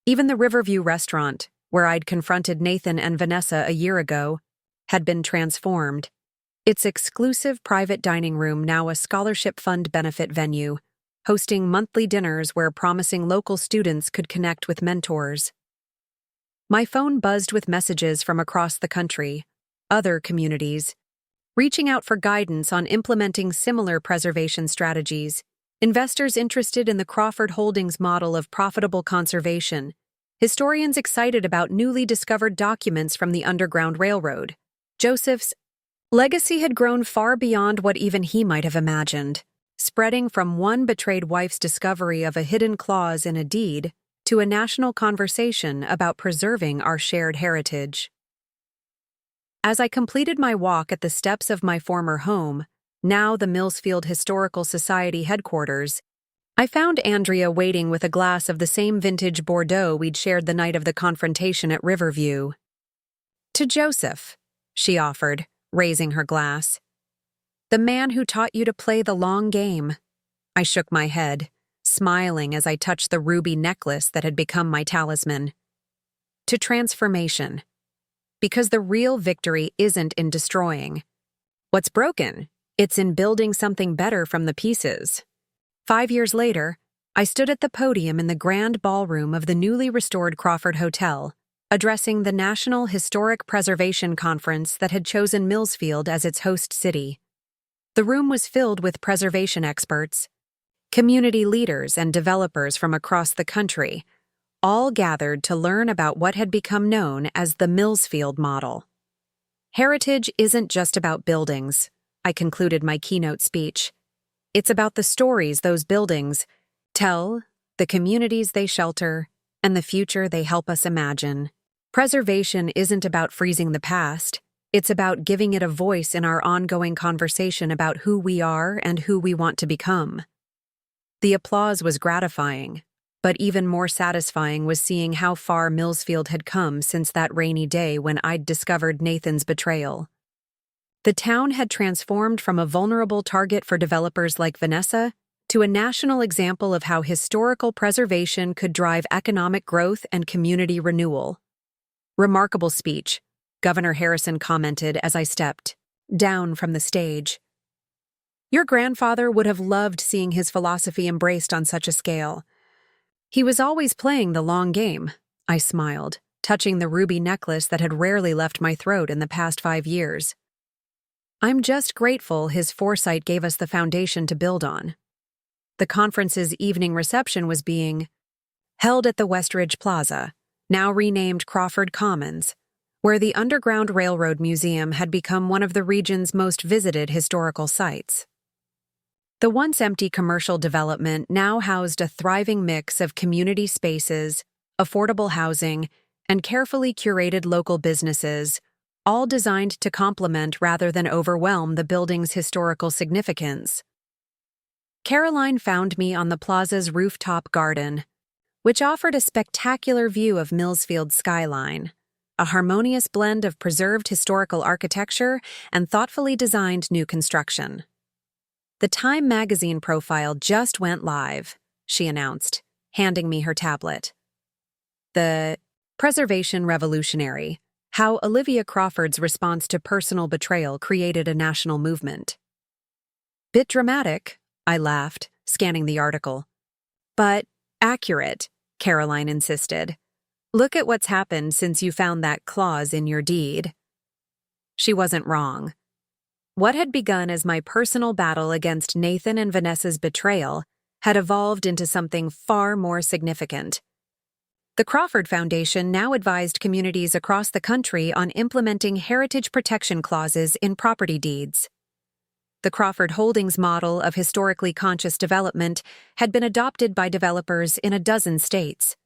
Even the Riverview restaurant, where I'd confronted Nathan and Vanessa a year ago, had been transformed. Its exclusive private dining room now a scholarship fund benefit venue, hosting monthly dinners where promising local students could connect with mentors. My phone buzzed with messages from across the country, other communities, reaching out for guidance on implementing similar preservation strategies, investors interested in the Crawford Holdings model of profitable conservation, historians excited about newly discovered documents from the Underground Railroad. Joseph's legacy had grown far beyond what even he might have imagined, spreading from one betrayed wife's discovery of a hidden clause in a deed to a national conversation about preserving our shared heritage. As I completed my walk at the steps of my former home, now the Millsfield Historical Society headquarters, I found Andrea waiting with a glass of the same vintage Bordeaux we'd shared the night of the confrontation at Riverview. "To Joseph," she offered, raising her glass. "The man who taught you to play the long game." I shook my head, smiling as I touched the ruby necklace that had become my talisman. "To transformation. Because the real victory isn't in destroying what's broken, it's in building something better from the pieces." 5 years later, I stood at the podium in the grand ballroom of the newly restored Crawford Hotel, addressing the National Historic Preservation Conference that had chosen Millsfield as its host city. The room was filled with preservation experts, community leaders, and developers from across the country, all gathered to learn about what had become known as the Millsfield model. Heritage isn't just about buildings, I concluded my keynote speech. It's about the stories those buildings tell, the communities they shelter, and the future they help us imagine. Preservation isn't about freezing the past. It's about giving it a voice in our ongoing conversation about who we are and who we want to become. The applause was gratifying, but even more satisfying was seeing how far Millsfield had come since that rainy day when I'd discovered Nathan's betrayal. The town had transformed from a vulnerable target for developers like Vanessa to a national example of how historical preservation could drive economic growth and community renewal. "Remarkable speech," Governor Harrison commented as I stepped down from the stage. "Your grandfather would have loved seeing his philosophy embraced on such a scale." "He was always playing the long game," I smiled, touching the ruby necklace that had rarely left my throat in the past 5 years. "I'm just grateful his foresight gave us the foundation to build on." The conference's evening reception was being held at the Westridge Plaza, now renamed Crawford Commons, where the Underground Railroad Museum had become one of the region's most visited historical sites. The once empty commercial development now housed a thriving mix of community spaces, affordable housing, and carefully curated local businesses, all designed to complement rather than overwhelm the building's historical significance. Caroline found me on the plaza's rooftop garden, which offered a spectacular view of Millsfield's skyline, a harmonious blend of preserved historical architecture and thoughtfully designed new construction. "The Time magazine profile just went live," she announced, handing me her tablet. "The Preservation Revolutionary: How Olivia Crawford's Response to Personal Betrayal Created a National Movement." "Bit dramatic," I laughed, scanning the article. "But accurate," Caroline insisted. "Look at what's happened since you found that clause in your deed." She wasn't wrong. What had begun as my personal battle against Nathan and Vanessa's betrayal had evolved into something far more significant. The Crawford Foundation now advised communities across the country on implementing heritage protection clauses in property deeds. The Crawford Holdings model of historically conscious development had been adopted by developers in a dozen states.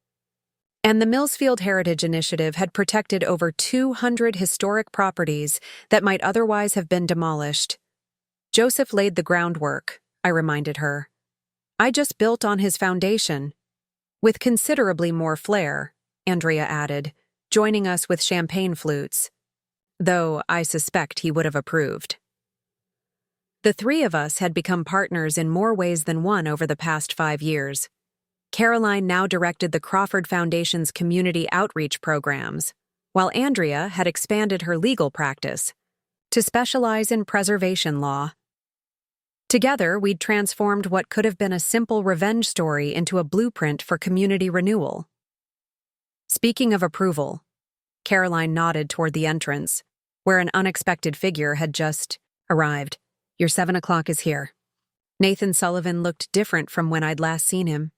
And the Millsfield Heritage Initiative had protected over 200 historic properties that might otherwise have been demolished. Joseph laid the groundwork, I reminded her. I just built on his foundation. With considerably more flair, Andrea added, joining us with champagne flutes. Though I suspect he would have approved. The three of us had become partners in more ways than one over the past 5 years. Caroline now directed the Crawford Foundation's community outreach programs, while Andrea had expanded her legal practice to specialize in preservation law. Together, we'd transformed what could have been a simple revenge story into a blueprint for community renewal. Speaking of approval, Caroline nodded toward the entrance, where an unexpected figure had just arrived. Your 7 o'clock is here. Nathan Sullivan looked different from when I'd last seen him.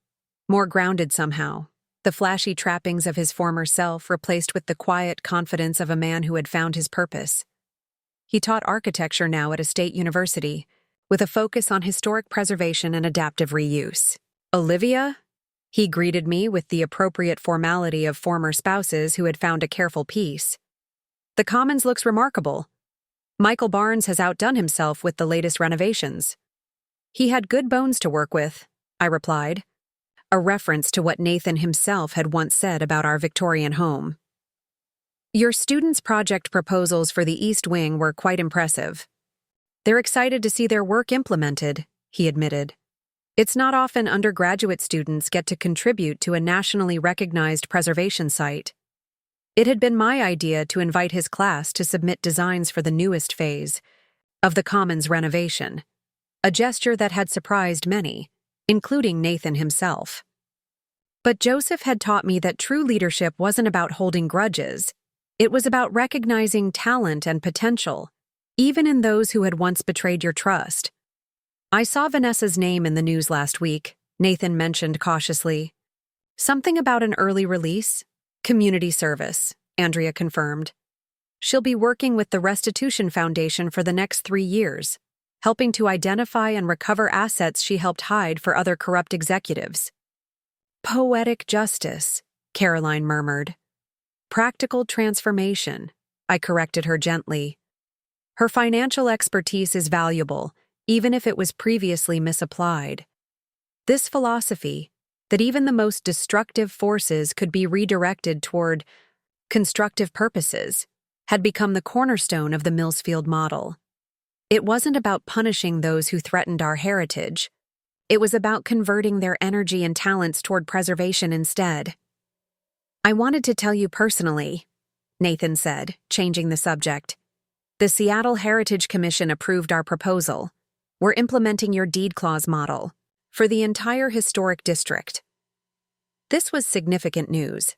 More grounded somehow, the flashy trappings of his former self replaced with the quiet confidence of a man who had found his purpose. He taught architecture now at a state university, with a focus on historic preservation and adaptive reuse. Olivia? He greeted me with the appropriate formality of former spouses who had found a careful peace. The Commons looks remarkable. Michael Barnes has outdone himself with the latest renovations. He had good bones to work with, I replied, a reference to what Nathan himself had once said about our Victorian home. Your students' project proposals for the East Wing were quite impressive. They're excited to see their work implemented, he admitted. It's not often undergraduate students get to contribute to a nationally recognized preservation site. It had been my idea to invite his class to submit designs for the newest phase of the Commons renovation, a gesture that had surprised many, including Nathan himself. But Joseph had taught me that true leadership wasn't about holding grudges. It was about recognizing talent and potential, even in those who had once betrayed your trust. I saw Vanessa's name in the news last week, Nathan mentioned cautiously. Something about an early release? Community service, Andrea confirmed. She'll be working with the Restitution Foundation for the next 3 years, helping to identify and recover assets she helped hide for other corrupt executives. Poetic justice, Caroline murmured. Practical transformation, I corrected her gently. Her financial expertise is valuable, even if it was previously misapplied. This philosophy, that even the most destructive forces could be redirected toward constructive purposes, had become the cornerstone of the Millsfield model. It wasn't about punishing those who threatened our heritage. It was about converting their energy and talents toward preservation instead. I wanted to tell you personally, Nathan said, changing the subject. The Seattle Heritage Commission approved our proposal. We're implementing your deed clause model for the entire historic district. This was significant news.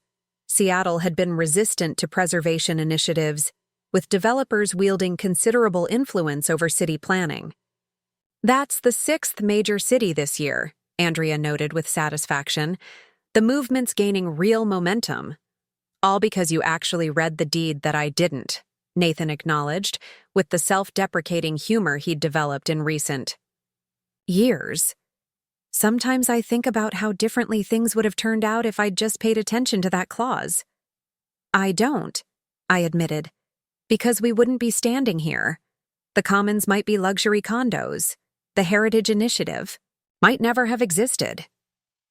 Seattle had been resistant to preservation initiatives, with developers wielding considerable influence over city planning. That's the 6th major city this year, Andrea noted with satisfaction. The movement's gaining real momentum. All because you actually read the deed that I didn't, Nathan acknowledged, with the self-deprecating humor he'd developed in recent years. Sometimes I think about how differently things would have turned out if I'd just paid attention to that clause. I don't, I admitted, because we wouldn't be standing here. The Commons might be luxury condos. The Heritage Initiative might never have existed.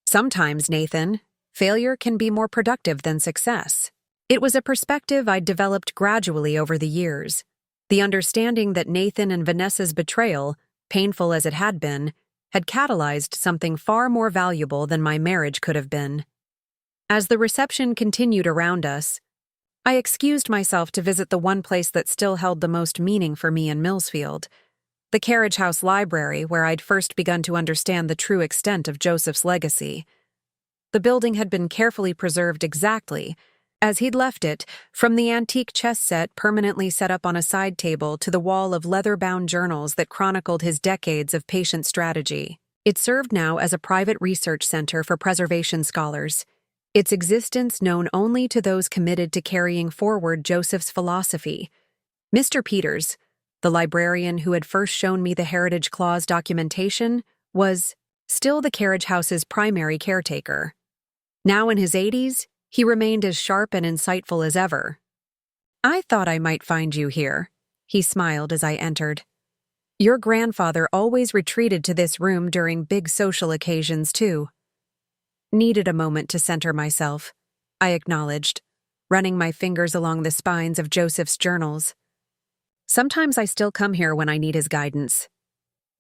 Sometimes, Nathan, failure can be more productive than success. It was a perspective I'd developed gradually over the years. The understanding that Nathan and Vanessa's betrayal, painful as it had been, had catalyzed something far more valuable than my marriage could have been. As the reception continued around us, I excused myself to visit the one place that still held the most meaning for me in Millsfield, the Carriage House Library, where I'd first begun to understand the true extent of Joseph's legacy. The building had been carefully preserved exactly as he'd left it, from the antique chess set permanently set up on a side table to the wall of leather-bound journals that chronicled his decades of patient strategy. It served now as a private research center for preservation scholars, its existence known only to those committed to carrying forward Joseph's philosophy. Mr. Peters, the librarian who had first shown me the Heritage Clause documentation, was still the Carriage House's primary caretaker. Now in his 80s, He remained as sharp and insightful as ever. "I thought I might find you here," he smiled as I entered. "Your grandfather always retreated to this room during big social occasions, too." "Needed a moment to center myself," I acknowledged, running my fingers along the spines of Joseph's journals. "Sometimes I still come here when I need his guidance."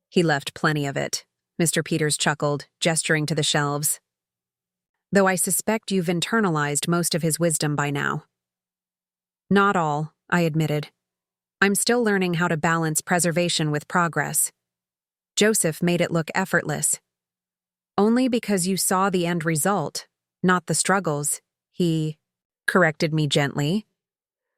"He left plenty of it," Mr. Peters chuckled, gesturing to the shelves. "Though I suspect you've internalized most of his wisdom by now." "Not all," I admitted. "I'm still learning how to balance preservation with progress." Joseph made it look effortless. "Only because you saw the end result, not the struggles," he corrected me gently.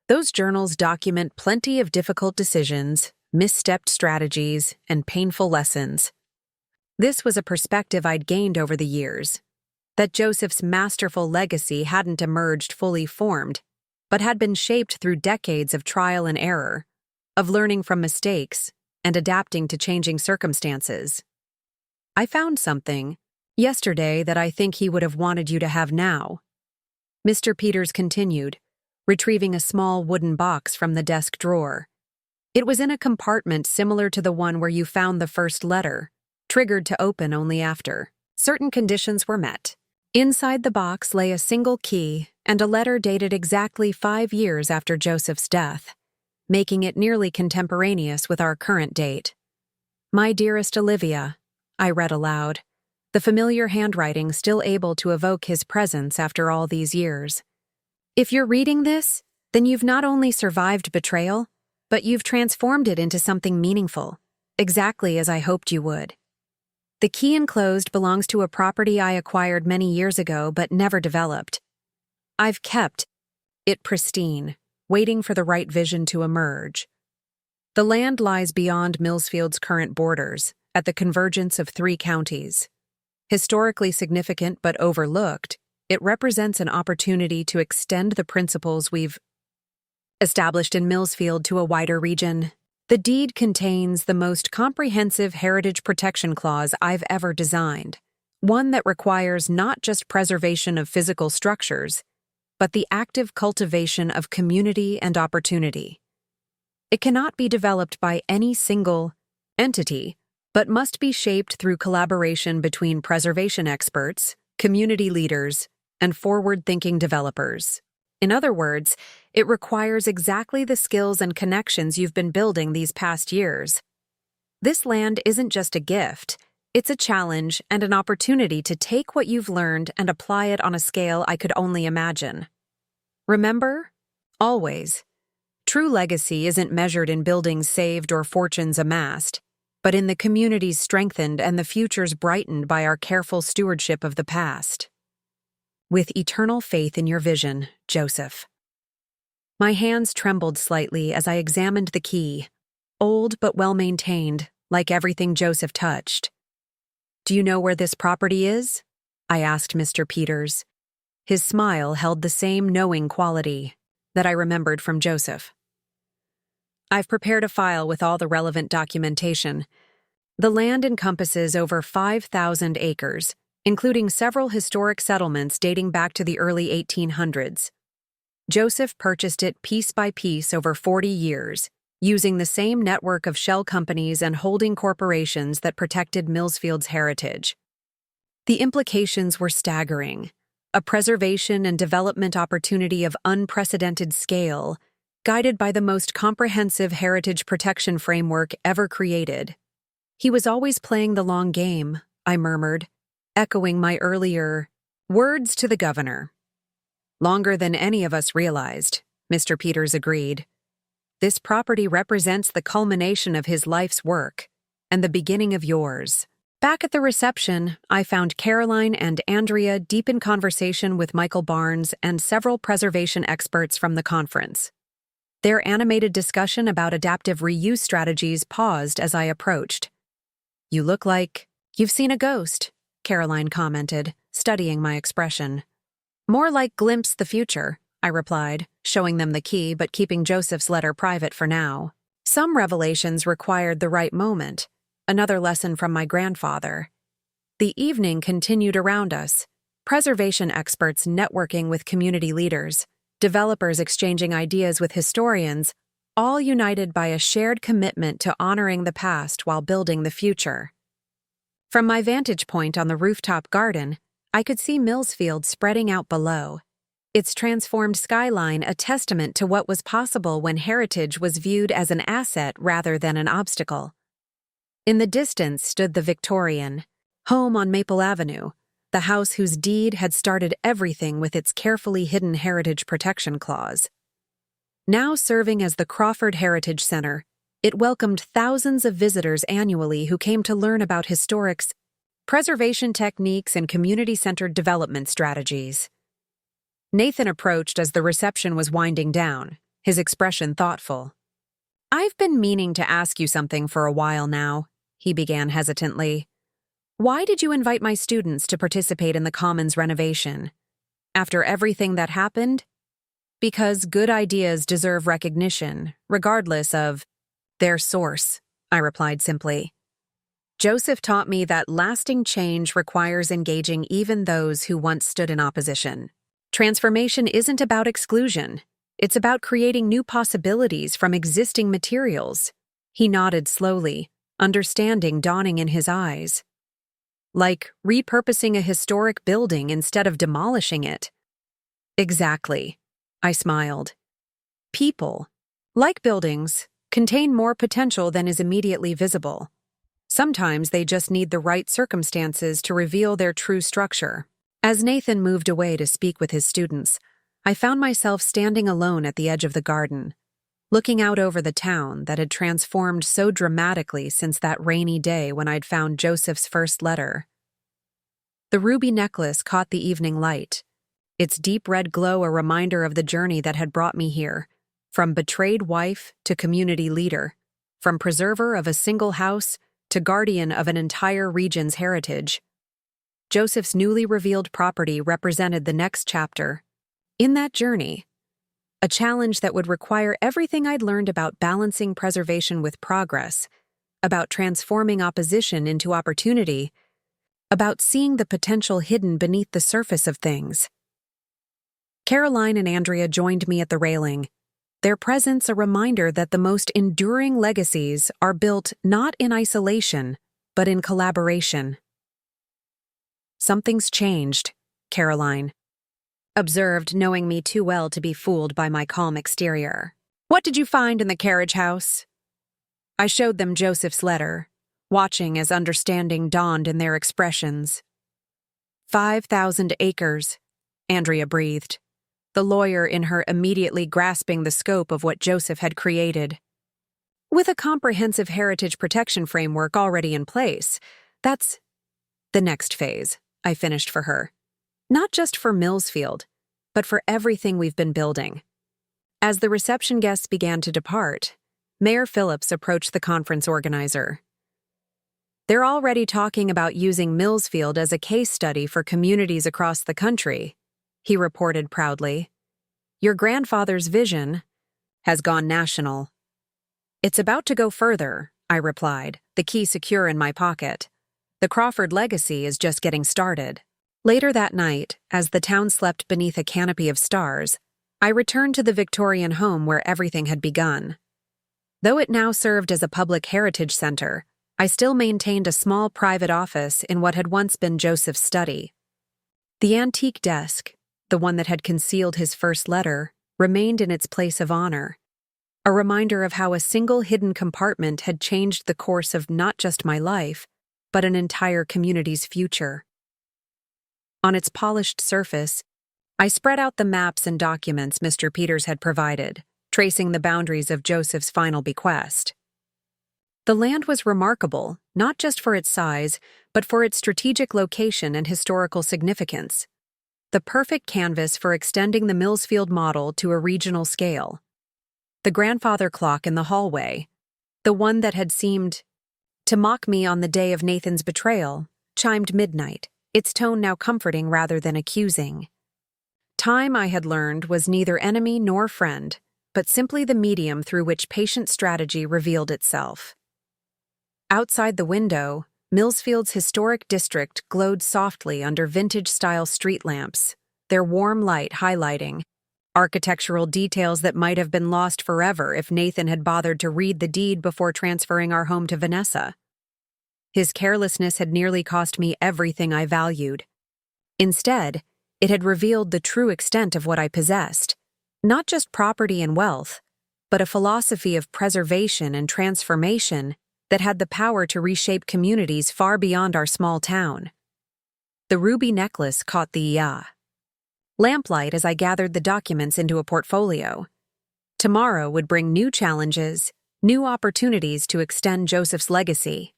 "Those journals document plenty of difficult decisions, misstepped strategies, and painful lessons." This was a perspective I'd gained over the years, that Joseph's masterful legacy hadn't emerged fully formed, but had been shaped through decades of trial and error, of learning from mistakes and adapting to changing circumstances. "I found something yesterday that I think he would have wanted you to have now," Mr. Peters continued, retrieving a small wooden box from the desk drawer. "It was in a compartment similar to the one where you found the first letter, triggered to open only after certain conditions were met." Inside the box lay a single key and a letter dated exactly 5 years after Joseph's death, making it nearly contemporaneous with our current date. "My dearest Olivia," I read aloud, the familiar handwriting still able to evoke his presence after all these years. "If you're reading this, then you've not only survived betrayal, but you've transformed it into something meaningful, exactly as I hoped you would. The key enclosed belongs to a property I acquired many years ago but never developed. I've kept it pristine, waiting for the right vision to emerge. The land lies beyond Millsfield's current borders, at the convergence of 3 counties. Historically significant but overlooked, it represents an opportunity to extend the principles we've established in Millsfield to a wider region. The deed contains the most comprehensive heritage protection clause I've ever designed, one that requires not just preservation of physical structures, but the active cultivation of community and opportunity. It cannot be developed by any single entity, but must be shaped through collaboration between preservation experts, community leaders, and forward-thinking developers. In other words, it requires exactly the skills and connections you've been building these past years. This land isn't just a gift, it's a challenge and an opportunity to take what you've learned and apply it on a scale I could only imagine. Remember, always, true legacy isn't measured in buildings saved or fortunes amassed, but in the communities strengthened and the futures brightened by our careful stewardship of the past. With eternal faith in your vision, Joseph. My hands trembled slightly as I examined the key, old but well-maintained, like everything Joseph touched. "Do you know where this property is?" I asked Mr. Peters. His smile held the same knowing quality that I remembered from Joseph. "I've prepared a file with all the relevant documentation. The land encompasses over 5,000 acres, including several historic settlements dating back to the early 1800s. Joseph purchased it piece by piece over 40 years, using the same network of shell companies and holding corporations that protected Millsfield's heritage. The implications were staggering: a preservation and development opportunity of unprecedented scale, guided by the most comprehensive heritage protection framework ever created. He was always playing the long game, I murmured, echoing my earlier words to the governor. Longer than any of us realized, Mr. Peters agreed. This property represents the culmination of his life's work and the beginning of yours. Back at the reception, I found Caroline and Andrea deep in conversation with Michael Barnes and several preservation experts from the conference. Their animated discussion about adaptive reuse strategies paused as I approached. "You look like you've seen a ghost," Caroline commented, studying my expression. "More like glimpse the future," I replied, showing them the key but keeping Joseph's letter private for now. Some revelations required the right moment, another lesson from my grandfather. The evening continued around us, preservation experts networking with community leaders, developers exchanging ideas with historians, all united by a shared commitment to honoring the past while building the future. From my vantage point on the rooftop garden, I could see Millsfield spreading out below, its transformed skyline a testament to what was possible when heritage was viewed as an asset rather than an obstacle. In the distance stood the Victorian, home on Maple Avenue, the house whose deed had started everything with its carefully hidden heritage protection clause. Now serving as the Crawford Heritage Center, it welcomed thousands of visitors annually who came to learn about historics, preservation techniques, and community-centered development strategies. Nathan approached as the reception was winding down, his expression thoughtful. "I've been meaning to ask you something for a while now," he began hesitantly. "Why did you invite my students to participate in the Commons renovation? After everything that happened? Because good ideas deserve recognition, regardless of their source," I replied simply. "Joseph taught me that lasting change requires engaging even those who once stood in opposition. Transformation isn't about exclusion. It's about creating new possibilities from existing materials." He nodded slowly, understanding dawning in his eyes. "Like repurposing a historic building instead of demolishing it." "Exactly," I smiled. "People, like buildings, contain more potential than is immediately visible. Sometimes they just need the right circumstances to reveal their true structure." As Nathan moved away to speak with his students, I found myself standing alone at the edge of the garden, looking out over the town that had transformed so dramatically since that rainy day when I'd found Joseph's first letter. The ruby necklace caught the evening light, its deep red glow a reminder of the journey that had brought me here, from betrayed wife to community leader, from preserver of a single house to guardian of an entire region's heritage. Joseph's newly revealed property represented the next chapter. In that journey, a challenge that would require everything I'd learned about balancing preservation with progress, about transforming opposition into opportunity, about seeing the potential hidden beneath the surface of things. Caroline and Andrea joined me at the railing, their presence a reminder that the most enduring legacies are built not in isolation, but in collaboration. "Something's changed," Caroline observed, knowing me too well to be fooled by my calm exterior. "What did you find in the carriage house?" I showed them Joseph's letter, watching as understanding dawned in their expressions. 5,000 acres, Andrea breathed, the lawyer in her immediately grasping the scope of what Joseph had created. "With a comprehensive heritage protection framework already in place, that's the next phase," I finished for her. "Not just for Millsfield, but for everything we've been building." As the reception guests began to depart, Mayor Phillips approached the conference organizer. "They're already talking about using Millsfield as a case study for communities across the country," he reported proudly. "Your grandfather's vision has gone national." "It's about to go further," I replied, the key secure in my pocket. "The Crawford legacy is just getting started." Later that night, as the town slept beneath a canopy of stars, I returned to the Victorian home where everything had begun. Though it now served as a public heritage center, I still maintained a small private office in what had once been Joseph's study. The antique desk, the one that had concealed his first letter, remained in its place of honor, a reminder of how a single hidden compartment had changed the course of not just my life, but an entire community's future. On its polished surface, I spread out the maps and documents Mr. Peters had provided, tracing the boundaries of Joseph's final bequest. The land was remarkable, not just for its size, but for its strategic location and historical significance. The perfect canvas for extending the Millsfield model to a regional scale. The grandfather clock in the hallway, the one that had seemed to mock me on the day of Nathan's betrayal, chimed midnight, its tone now comforting rather than accusing. Time, I had learned, was neither enemy nor friend, but simply the medium through which patient strategy revealed itself. Outside the window, Millsfield's historic district glowed softly under vintage-style street lamps, their warm light highlighting architectural details that might have been lost forever if Nathan had bothered to read the deed before transferring our home to Vanessa. His carelessness had nearly cost me everything I valued. Instead, it had revealed the true extent of what I possessed, not just property and wealth, but a philosophy of preservation and transformation that had the power to reshape communities far beyond our small town. The ruby necklace caught the lamplight as I gathered the documents into a portfolio. Tomorrow would bring new challenges, new opportunities to extend Joseph's legacy.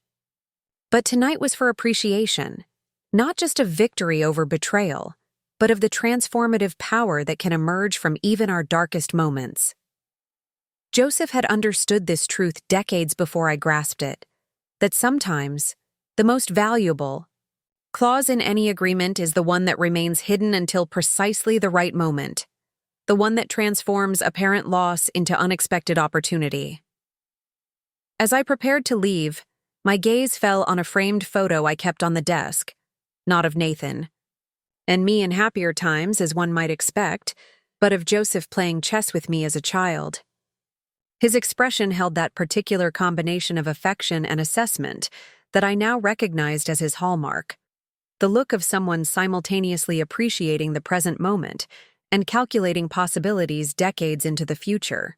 But tonight was for appreciation, not just of victory over betrayal, but of the transformative power that can emerge from even our darkest moments. Joseph had understood this truth decades before I grasped it, that sometimes the most valuable clause in any agreement is the one that remains hidden until precisely the right moment, the one that transforms apparent loss into unexpected opportunity. As I prepared to leave, my gaze fell on a framed photo I kept on the desk, not of Nathan, and me in happier times, as one might expect, but of Joseph playing chess with me as a child. His expression held that particular combination of affection and assessment that I now recognized as his hallmark, the look of someone simultaneously appreciating the present moment and calculating possibilities decades into the future.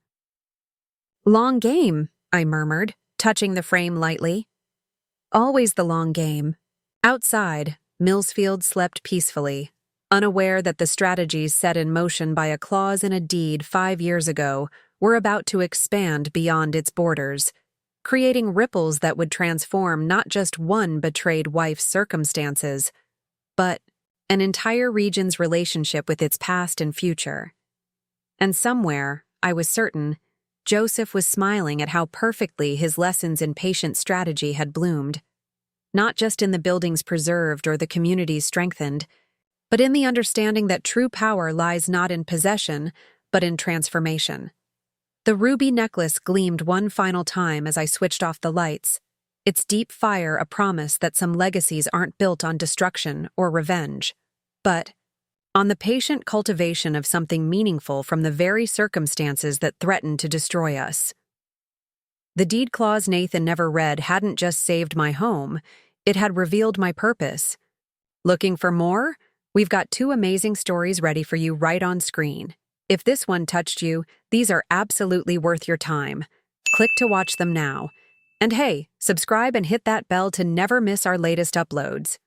"Long game," I murmured, touching the frame lightly. Always the long game. Outside, Millsfield slept peacefully, unaware that the strategies set in motion by a clause in a deed 5 years ago were about to expand beyond its borders, creating ripples that would transform not just one betrayed wife's circumstances, but an entire region's relationship with its past and future. And somewhere, I was certain, Joseph was smiling at how perfectly his lessons in patient strategy had bloomed, not just in the buildings preserved or the communities strengthened, but in the understanding that true power lies not in possession, but in transformation. The ruby necklace gleamed one final time as I switched off the lights, its deep fire a promise that some legacies aren't built on destruction or revenge, but on the patient cultivation of something meaningful from the very circumstances that threatened to destroy us. The deed clause Nathan never read hadn't just saved my home, it had revealed my purpose. Looking for more? We've got 2 amazing stories ready for you right on screen. If this one touched you, these are absolutely worth your time. Click to watch them now. And hey, subscribe and hit that bell to never miss our latest uploads.